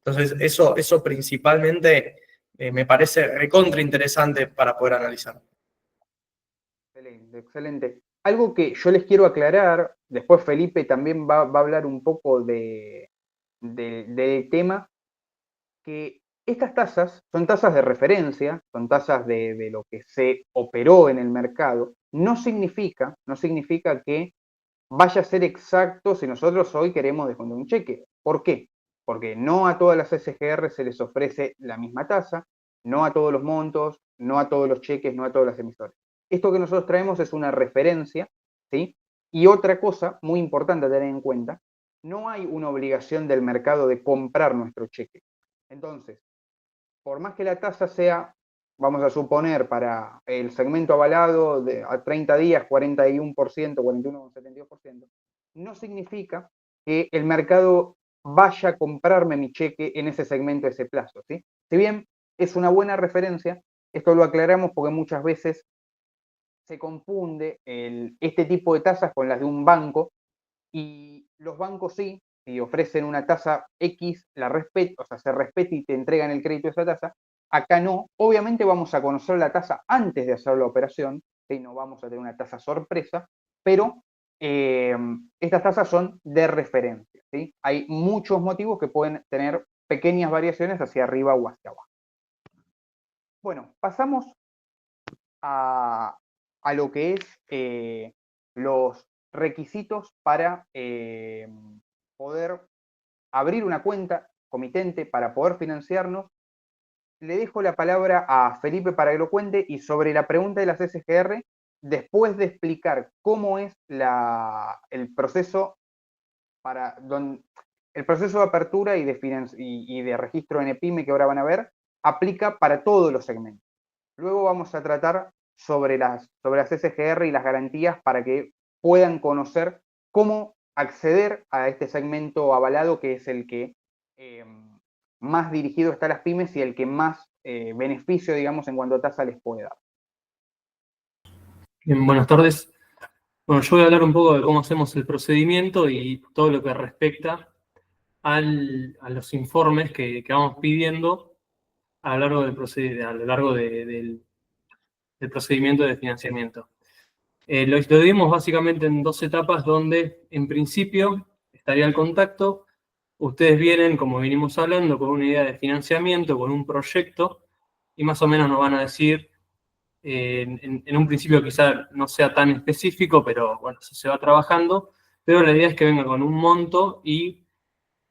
Entonces, eso principalmente me parece recontra interesante para poder analizar. Excelente, excelente. Algo que yo les quiero aclarar, después Felipe también va a hablar un poco del tema, que estas tasas son tasas de referencia, son tasas de lo que se operó en el mercado. No significa que vaya a ser exacto si nosotros hoy queremos descontar un cheque. ¿Por qué? Porque no a todas las SGR se les ofrece la misma tasa, no a todos los montos, no a todos los cheques, no a todas las emisoras. Esto que nosotros traemos es una referencia, ¿sí? Y otra cosa muy importante a tener en cuenta, no hay una obligación del mercado de comprar nuestro cheque. Entonces, por más que la tasa sea, vamos a suponer, para el segmento avalado a 30 días, 41%, 41,72%, no significa que el mercado vaya a comprarme mi cheque en ese segmento, ese plazo, ¿sí? Si bien es una buena referencia, esto lo aclaramos porque muchas veces se confunde este tipo de tasas con las de un banco, y los bancos sí, si ofrecen una tasa X, o sea, se respeta y te entregan el crédito de esa tasa. Acá no. Obviamente vamos a conocer la tasa antes de hacer la operación, ¿sí? No vamos a tener una tasa sorpresa, pero estas tasas son de referencia, ¿sí? Hay muchos motivos que pueden tener pequeñas variaciones hacia arriba o hacia abajo. Bueno, pasamos a lo que es los requisitos para poder abrir una cuenta comitente, para poder financiarnos. Le dejo la palabra a Felipe para que lo cuente, y sobre la pregunta de las SGR, después de explicar cómo es el proceso el proceso de apertura y de registro en EPYME que ahora van a ver, aplica para todos los segmentos. Luego vamos a tratar sobre las SGR y las garantías para que puedan conocer cómo acceder a este segmento avalado, que es el que más dirigido está a las pymes y el que más beneficio, digamos, en cuanto a tasa les puede dar. Bien, buenas tardes. Bueno, yo voy a hablar un poco de cómo hacemos el procedimiento y todo lo que respecta a los informes que vamos pidiendo a lo largo del procedimiento de financiamiento. Lo dividimos básicamente en dos etapas donde, en principio, estaría el contacto. Ustedes vienen, como venimos hablando, con una idea de financiamiento, con un proyecto, y más o menos nos van a decir, en un principio quizá no sea tan específico, pero bueno, eso se va trabajando, pero la idea es que venga con un monto y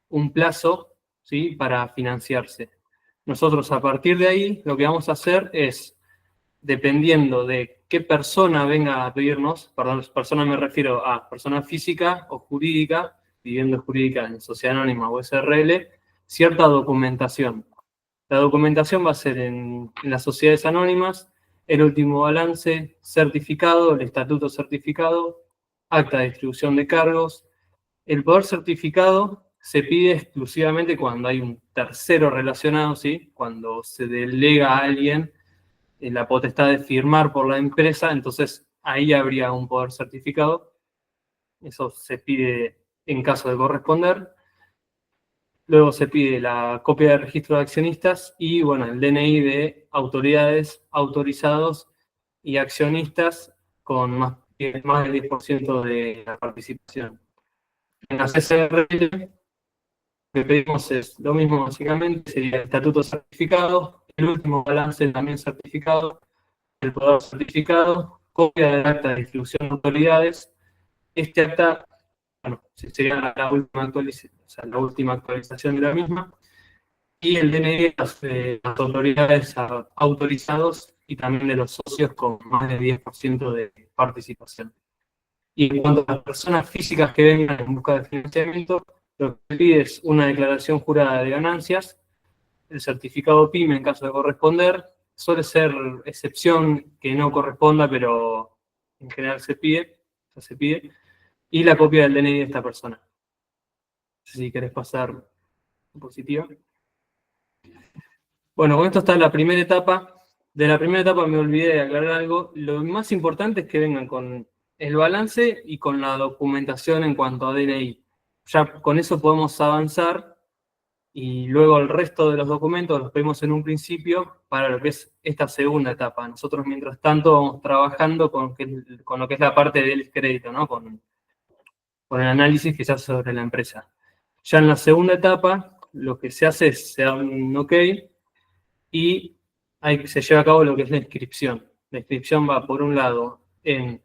un plazo, ¿sí?, para financiarse. Nosotros, a partir de ahí, lo que vamos a hacer es, dependiendo de qué persona venga a pedirnos, perdón, persona me refiero a persona física o jurídica, viviendo jurídica en sociedad anónima o SRL, cierta documentación. La documentación va a ser en las sociedades anónimas, el último balance certificado, el estatuto certificado, acta de distribución de cargos. El poder certificado se pide exclusivamente cuando hay un tercero relacionado, ¿sí? Cuando se delega a alguien la potestad de firmar por la empresa, entonces ahí habría un poder certificado. Eso se pide en caso de corresponder. Luego se pide la copia del registro de accionistas y, bueno, el DNI de autoridades, autorizados y accionistas con más del 10% de la participación. En la CSR lo que pedimos es lo mismo básicamente, sería el estatuto certificado, el último balance también certificado, el poder certificado, copia del acta de distribución de autoridades. Este acta, bueno, sería la última actualización de la misma, y el DNI de las autoridades autorizados y también de los socios con más del 10% de participación. Y en cuanto a las personas físicas que vengan en busca de financiamiento, lo que pide es una declaración jurada de ganancias, el certificado PYME en caso de corresponder, suele ser excepción que no corresponda, pero en general se pide, y la copia del DNI de esta persona. Si querés pasar diapositiva. Bueno, con esto está la primera etapa. De la primera etapa me olvidé de aclarar algo. Lo más importante es que vengan con el balance y con la documentación en cuanto a DNI. Ya con eso podemos avanzar y luego el resto de los documentos los pedimos en un principio para lo que es esta segunda etapa. Nosotros, mientras tanto, vamos trabajando con lo que es la parte del crédito, ¿no? Con el análisis que se hace sobre la empresa. Ya en la segunda etapa, lo que se hace es se da un OK y se lleva a cabo lo que es la inscripción. La inscripción va, por un lado, en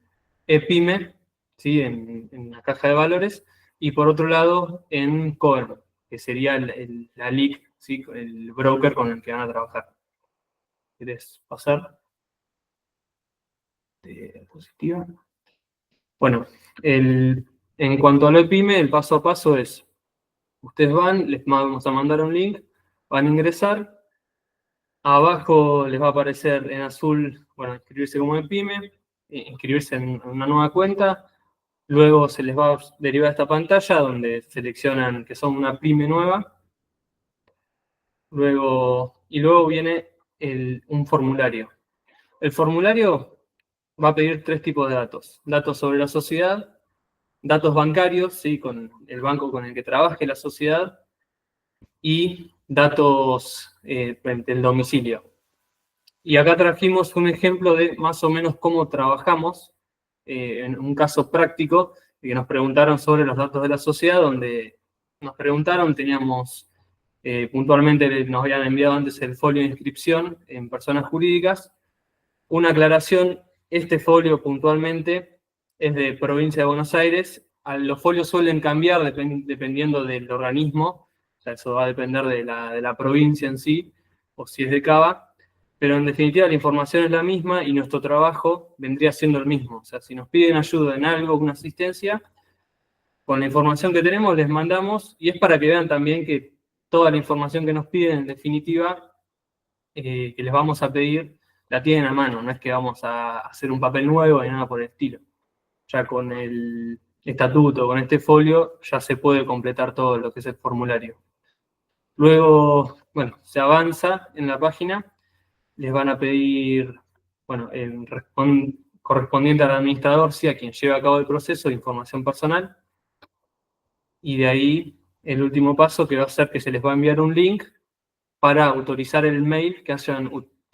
EPYME, ¿sí? en la caja de valores, y por otro lado, en Cohen, que sería la LIC, ¿sí? El broker con el que van a trabajar. ¿Quieres pasar? Diapositiva. Bueno, en cuanto a lo EPYME, el paso a paso es, ustedes van, les vamos a mandar un link, van a ingresar, abajo les va a aparecer en azul, bueno, inscribirse como EPYME, inscribirse en una nueva cuenta, luego se les va a derivar esta pantalla donde seleccionan que son una PYME nueva, luego viene un formulario. El formulario va a pedir tres tipos de datos. Datos sobre la sociedad, datos bancarios, ¿sí? Con el banco con el que trabaje la sociedad, y datos del domicilio. Y acá trajimos un ejemplo de más o menos cómo trabajamos, en un caso práctico, que nos preguntaron sobre los datos de la sociedad, donde nos preguntaron, teníamos puntualmente, nos habían enviado antes el folio de inscripción en personas jurídicas. Una aclaración, este folio puntualmente es de Provincia de Buenos Aires. Los folios suelen cambiar dependiendo del organismo, o sea, eso va a depender de la provincia en sí, o si es de Cava, pero en definitiva la información es la misma y nuestro trabajo vendría siendo el mismo. O sea, si nos piden ayuda en algo, una asistencia, con la información que tenemos les mandamos, y es para que vean también que toda la información que nos piden, en definitiva, que les vamos a pedir, la tienen a mano, no es que vamos a hacer un papel nuevo ni nada por el estilo. Ya con el estatuto, con este folio, ya se puede completar todo lo que es el formulario. Luego, bueno, se avanza en la página, les van a pedir, bueno, correspondiente al administrador, sí, a quien lleva a cabo el proceso, información personal, y de ahí el último paso que va a ser que se les va a enviar un link para autorizar el mail que hayan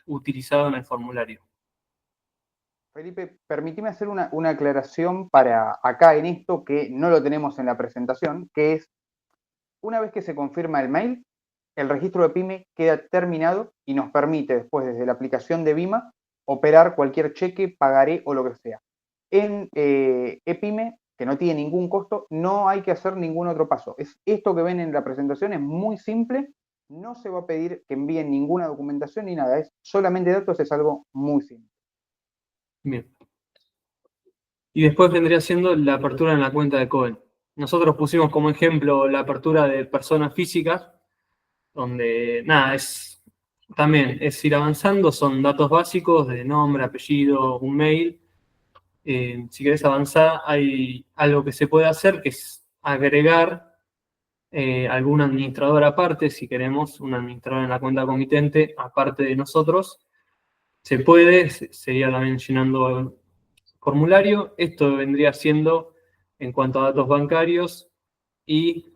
utilizado en el formulario. Felipe, permíteme hacer una aclaración para acá en esto que no lo tenemos en la presentación, que es, una vez que se confirma el mail, el registro de PYME queda terminado y nos permite después, desde la aplicación de Bima, operar cualquier cheque, pagaré o lo que sea. En EPYME, que no tiene ningún costo, no hay que hacer ningún otro paso. Esto que ven en la presentación es muy simple, no se va a pedir que envíen ninguna documentación ni nada, es solamente datos, es algo muy simple. Bien. Y después vendría siendo la apertura en la cuenta de Cohen. Nosotros pusimos como ejemplo la apertura de personas físicas, donde nada, también es ir avanzando, son datos básicos de nombre, apellido, un mail. Si querés avanzar, hay algo que se puede hacer, que es agregar algún administrador aparte, si queremos, un administrador en la cuenta comitente, aparte de nosotros. Se puede, sería también llenando el formulario. Esto vendría siendo, en cuanto a datos bancarios, y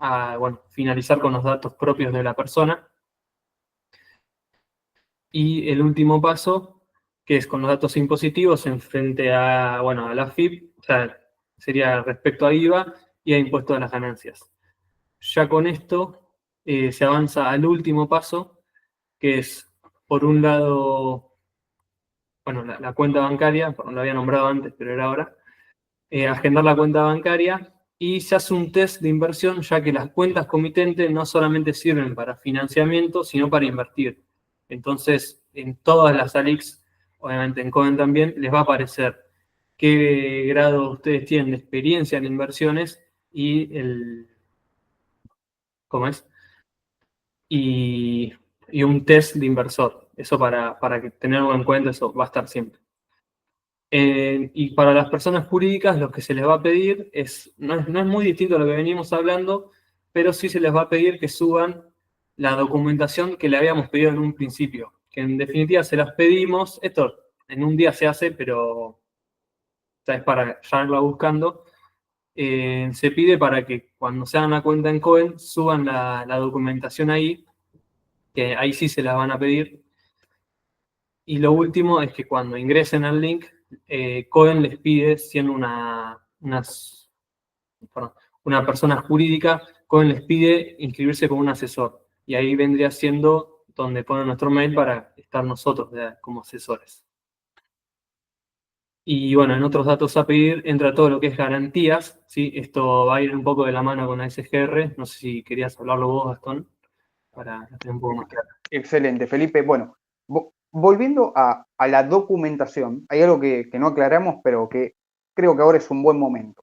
finalizar con los datos propios de la persona. Y el último paso, que es con los datos impositivos en frente a la FIP, o sea, sería respecto a IVA y a impuesto a las ganancias. Ya con esto se avanza al último paso, que es, por un lado, la cuenta bancaria, no la había nombrado antes, pero era ahora, agendar la cuenta bancaria y se hace un test de inversión, ya que las cuentas comitentes no solamente sirven para financiamiento, sino para invertir. Entonces, en todas las ALICs, obviamente en Cohen también, les va a aparecer qué grado ustedes tienen de experiencia en inversiones y ¿cómo es? Y un test de inversor. Eso para que tenerlo en cuenta, eso va a estar siempre. Y para las personas jurídicas, lo que se les va a pedir no es muy distinto a lo que venimos hablando, pero sí se les va a pedir que suban la documentación que le habíamos pedido en un principio, que en definitiva se las pedimos, esto en un día se hace, pero es para ya irla buscando. Se pide para que cuando se hagan la cuenta en Cohen, suban la documentación ahí, que ahí sí se las van a pedir. Y lo último es que cuando ingresen al link, Cohen les pide, siendo una persona jurídica, Cohen les pide inscribirse como un asesor. Y ahí vendría siendo donde ponen nuestro mail para estar nosotros como asesores. Y en otros datos a pedir entra todo lo que es garantías, ¿sí? Esto va a ir un poco de la mano con la SGR. No sé si querías hablarlo vos, Gastón, para tener un poco más claro. Excelente, Felipe. Bueno, volviendo a la documentación, hay algo que no aclaramos, pero que creo que ahora es un buen momento.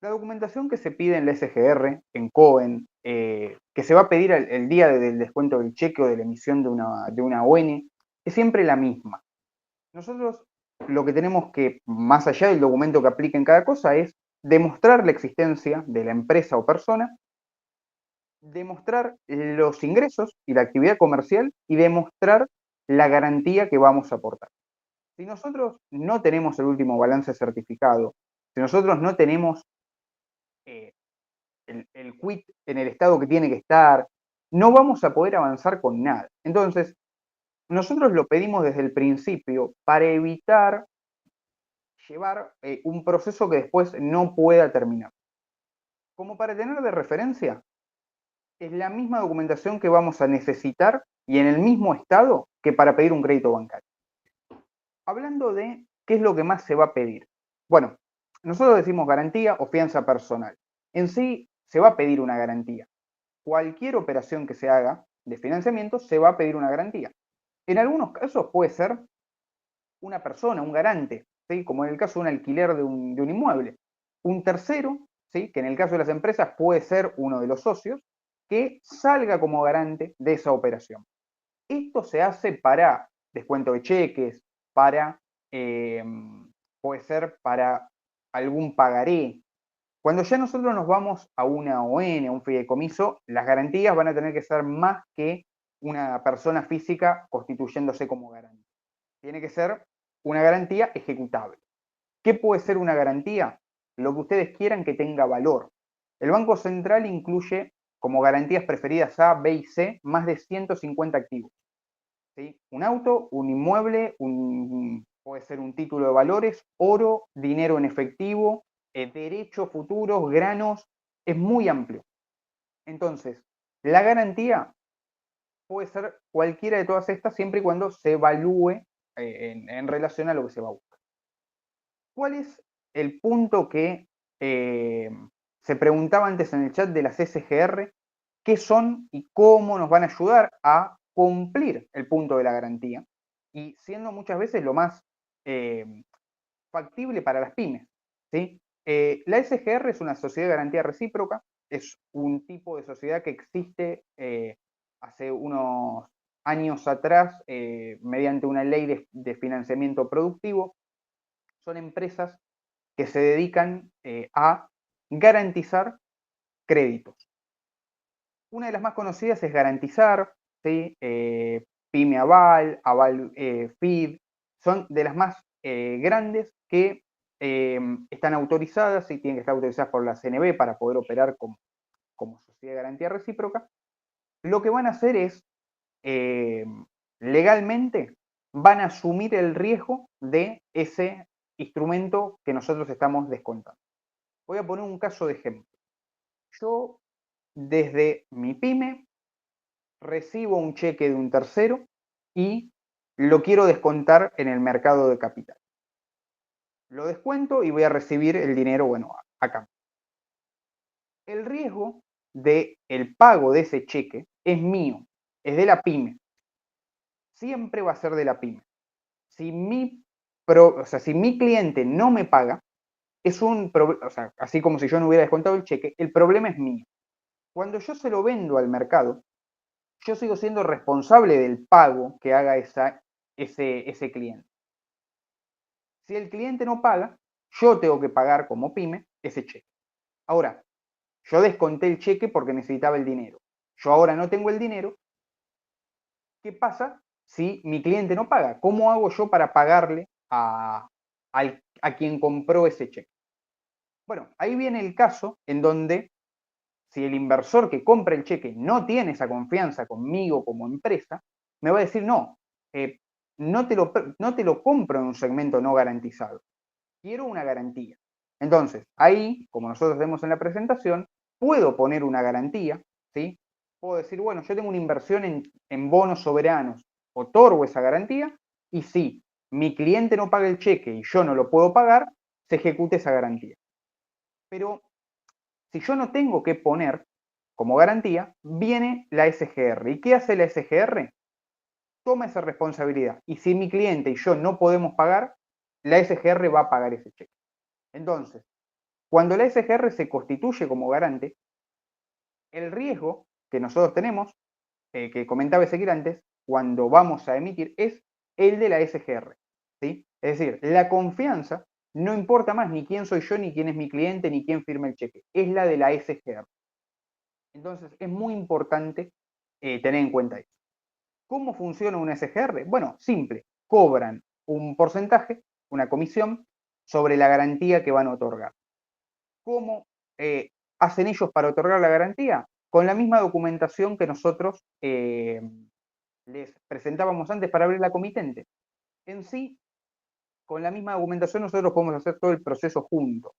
La documentación que se pide en la SGR, en Cohen, que se va a pedir el día del descuento del cheque o de la emisión de una ON, es siempre la misma. Nosotros lo que tenemos que, más allá del documento que aplique en cada cosa, es demostrar la existencia de la empresa o persona, demostrar los ingresos y la actividad comercial y demostrar la garantía que vamos a aportar. Si nosotros no tenemos el último balance certificado, si nosotros no tenemos el quit en el estado que tiene que estar, no vamos a poder avanzar con nada. Entonces, nosotros lo pedimos desde el principio para evitar llevar un proceso que después no pueda terminar. Como para tener de referencia, es la misma documentación que vamos a necesitar y en el mismo estado que para pedir un crédito bancario. Hablando de qué es lo que más se va a pedir. Bueno, nosotros decimos garantía o fianza personal. En sí se va a pedir una garantía. Cualquier operación que se haga de financiamiento se va a pedir una garantía. En algunos casos puede ser una persona, un garante, ¿sí? Como en el caso de un alquiler de un inmueble. Un tercero, ¿sí? Que en el caso de las empresas puede ser uno de los socios, que salga como garante de esa operación. Esto se hace para descuento de cheques, para, puede ser para algún pagaré. Cuando ya nosotros nos vamos a una ON, a un fideicomiso, las garantías van a tener que ser más que una persona física constituyéndose como garante. Tiene que ser una garantía ejecutable. ¿Qué puede ser una garantía? Lo que ustedes quieran que tenga valor. El Banco Central incluye como garantías preferidas A, B y C más de 150 activos. ¿Sí? Un auto, un inmueble, puede ser un título de valores, oro, dinero en efectivo, derechos futuros, granos, es muy amplio. Entonces, la garantía puede ser cualquiera de todas estas siempre y cuando se evalúe en relación a lo que se va a buscar. ¿Cuál es el punto que se preguntaba antes en el chat de las SGR? ¿Qué son y cómo nos van a ayudar a cumplir el punto de la garantía? Y siendo muchas veces lo más factible para las pymes. ¿Sí? La SGR es una sociedad de garantía recíproca, es un tipo de sociedad que existe hace unos años atrás mediante una ley de financiamiento productivo. Son empresas que se dedican a garantizar créditos. Una de las más conocidas es Garantizar, ¿sí? Pyme Aval, Aval FID, son de las más grandes que están autorizadas y tienen que estar autorizadas por la CNB para poder operar como sociedad de garantía recíproca, lo que van a hacer es, legalmente, van a asumir el riesgo de ese instrumento que nosotros estamos descontando. Voy a poner un caso de ejemplo. Yo, desde mi pyme, recibo un cheque de un tercero y lo quiero descontar en el mercado de capital. Lo descuento y voy a recibir el dinero, bueno, acá. El riesgo del pago de ese cheque es mío, es de la pyme. Siempre va a ser de la pyme. Si si mi cliente no me paga, es un problema, así como si yo no hubiera descontado el cheque, el problema es mío. Cuando yo se lo vendo al mercado, yo sigo siendo responsable del pago que haga ese cliente. Si el cliente no paga, yo tengo que pagar como pyme ese cheque. Ahora, yo desconté el cheque porque necesitaba el dinero. Yo ahora no tengo el dinero. ¿Qué pasa si mi cliente no paga? ¿Cómo hago yo para pagarle a quien compró ese cheque? Bueno, ahí viene el caso en donde si el inversor que compra el cheque no tiene esa confianza conmigo como empresa, me va a decir, no, no te lo compro en un segmento no garantizado, quiero una garantía. Entonces, ahí, como nosotros vemos en la presentación, puedo poner una garantía, ¿sí? Puedo decir, bueno, yo tengo una inversión en bonos soberanos, otorgo esa garantía y si mi cliente no paga el cheque y yo no lo puedo pagar, se ejecute esa garantía. Pero si yo no tengo que poner como garantía, viene la SGR. ¿Y qué hace la SGR? Toma esa responsabilidad. Y si mi cliente y yo no podemos pagar, la SGR va a pagar ese cheque. Entonces, cuando la SGR se constituye como garante, el riesgo que nosotros tenemos, que comentaba Ezequiel antes, cuando vamos a emitir, es el de la SGR. ¿Sí? Es decir, la confianza no importa más ni quién soy yo, ni quién es mi cliente, ni quién firma el cheque. Es la de la SGR. Entonces, es muy importante tener en cuenta eso. ¿Cómo funciona una SGR? Bueno, simple. Cobran un porcentaje, una comisión, sobre la garantía que van a otorgar. ¿Cómo hacen ellos para otorgar la garantía? Con la misma documentación que nosotros les presentábamos antes para abrir la comitente. En sí, con la misma documentación nosotros podemos hacer todo el proceso junto.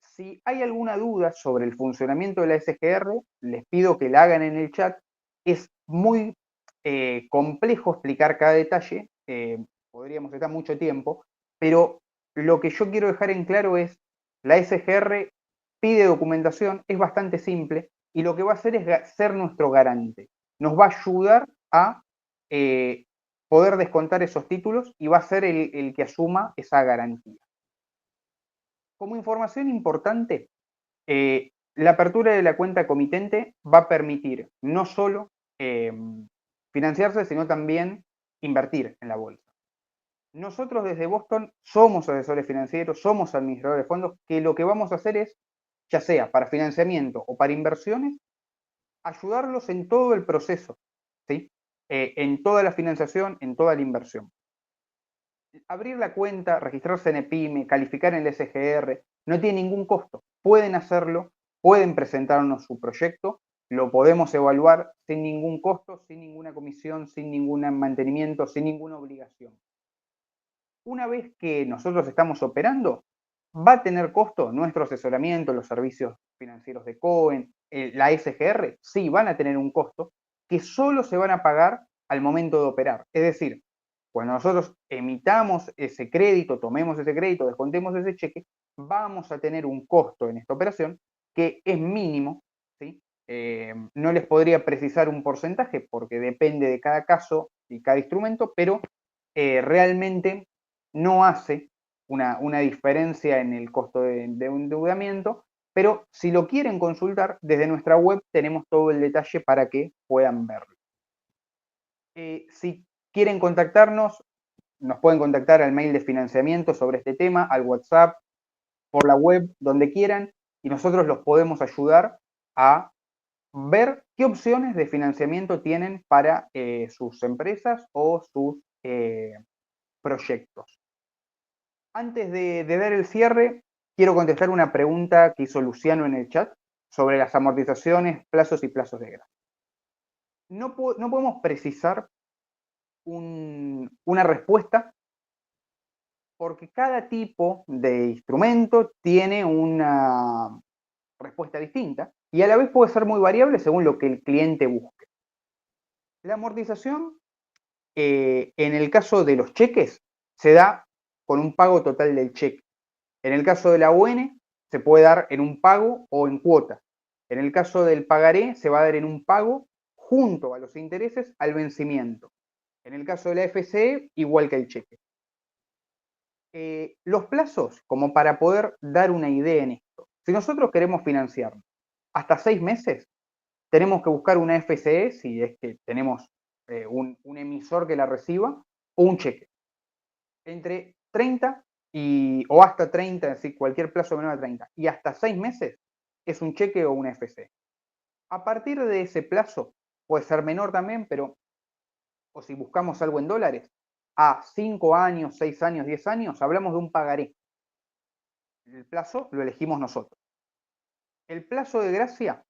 Si hay alguna duda sobre el funcionamiento de la SGR, les pido que la hagan en el chat. Es muy complejo explicar cada detalle, podríamos estar mucho tiempo, pero lo que yo quiero dejar en claro es, la SGR pide documentación, es bastante simple, y lo que va a hacer es ser nuestro garante. Nos va a ayudar a poder descontar esos títulos y va a ser el que asuma esa garantía. Como información importante, la apertura de la cuenta comitente va a permitir no solo financiarse, sino también invertir en la bolsa. Nosotros desde Boston somos asesores financieros, somos administradores de fondos, que lo que vamos a hacer es, ya sea para financiamiento o para inversiones, ayudarlos en todo el proceso, ¿sí? En toda la financiación, en toda la inversión. Abrir la cuenta, registrarse en EPYME, calificar en el SGR, no tiene ningún costo. Pueden hacerlo, pueden presentarnos su proyecto, lo podemos evaluar sin ningún costo, sin ninguna comisión, sin ningún mantenimiento, sin ninguna obligación. Una vez que nosotros estamos operando, va a tener costo nuestro asesoramiento, los servicios financieros de Cohen, la SGR, sí, van a tener un costo que solo se van a pagar al momento de operar. Es decir, cuando nosotros emitamos ese crédito, tomemos ese crédito, descontemos ese cheque, vamos a tener un costo en esta operación que es mínimo, ¿sí? No les podría precisar un porcentaje porque depende de cada caso y cada instrumento, pero realmente no hace una diferencia en el costo de endeudamiento, pero si lo quieren consultar, desde nuestra web tenemos todo el detalle para que puedan verlo. Si quieren contactarnos, nos pueden contactar al mail de financiamiento sobre este tema, al WhatsApp, por la web, donde quieran, y nosotros los podemos ayudar a ver qué opciones de financiamiento tienen para sus empresas o sus proyectos. Antes de dar el cierre, quiero contestar una pregunta que hizo Luciano en el chat. sobre las amortizaciones, plazos y plazos de gracia. No podemos precisar una respuesta porque cada tipo de instrumento tiene una respuesta distinta y a la vez puede ser muy variable según lo que el cliente busque. La amortización, en el caso de los cheques, se da con un pago total del cheque. En el caso de la ON, se puede dar en un pago o en cuotas. En el caso del pagaré, se va a dar en un pago junto a los intereses al vencimiento. En el caso de la FCE, igual que el cheque. Los plazos, como para poder dar una idea en esto. Si nosotros queremos financiarnos hasta 6 meses, tenemos que buscar una FCE, si es que tenemos un emisor que la reciba, o un cheque. Entre 30 o hasta 30, es decir, cualquier plazo menor a 30, y hasta 6 meses es un cheque o una FCE. A partir de ese plazo, puede ser menor también, pero, o si buscamos algo en dólares, a 5 años, 6 años, 10 años, hablamos de un pagaré. El plazo lo elegimos nosotros. El plazo de gracia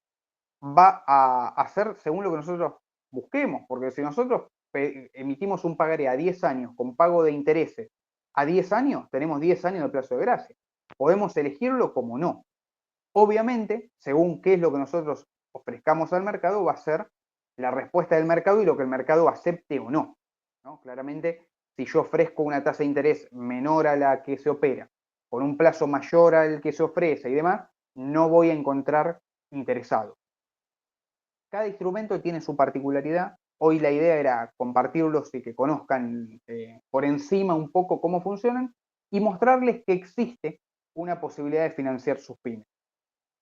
va a ser según lo que nosotros busquemos, porque si nosotros emitimos un pagaré a 10 años con pago de intereses a 10 años, tenemos 10 años de plazo de gracia. Podemos elegirlo como no. Obviamente, según qué es lo que nosotros ofrezcamos al mercado, va a ser la respuesta del mercado y lo que el mercado acepte o no. Claramente, si yo ofrezco una tasa de interés menor a la que se opera, con un plazo mayor al que se ofrece y demás, no voy a encontrar interesados. Cada instrumento tiene su particularidad. Hoy la idea era compartirlos y que conozcan por encima un poco cómo funcionan y mostrarles que existe una posibilidad de financiar sus pymes.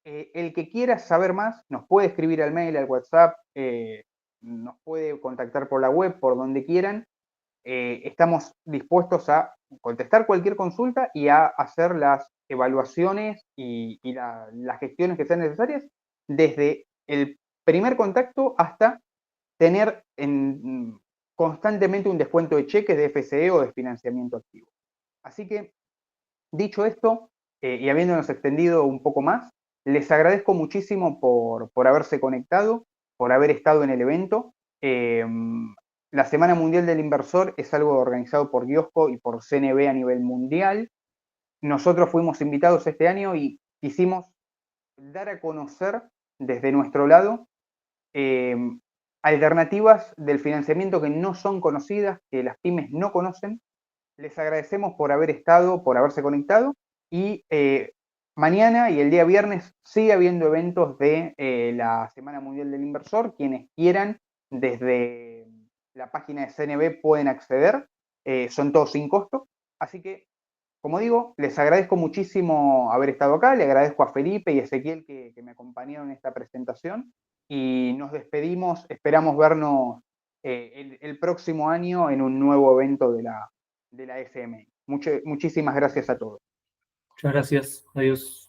El que quiera saber más nos puede escribir al mail, al WhatsApp, nos puede contactar por la web, por donde quieran. Estamos dispuestos a contestar cualquier consulta y a hacer las evaluaciones y las gestiones que sean necesarias desde el primer contacto hasta tener constantemente un descuento de cheques de FCE o de financiamiento activo. Así que, dicho esto, y habiéndonos extendido un poco más, les agradezco muchísimo por haberse conectado, por haber estado en el evento. La Semana Mundial del Inversor es algo organizado por Giosco y por CNB a nivel mundial. Nosotros fuimos invitados este año y quisimos dar a conocer desde nuestro lado alternativas del financiamiento que no son conocidas, que las pymes no conocen. Les agradecemos por haber estado, por haberse conectado y mañana y el día viernes sigue habiendo eventos de la Semana Mundial del Inversor. Quienes quieran, desde la página de CNB pueden acceder, son todos sin costo. Así que, como digo, les agradezco muchísimo haber estado acá, le agradezco a Felipe y a Ezequiel que me acompañaron en esta presentación y nos despedimos, esperamos vernos el próximo año en un nuevo evento de la SMI. Muchísimas gracias a todos. Muchas gracias. Adiós.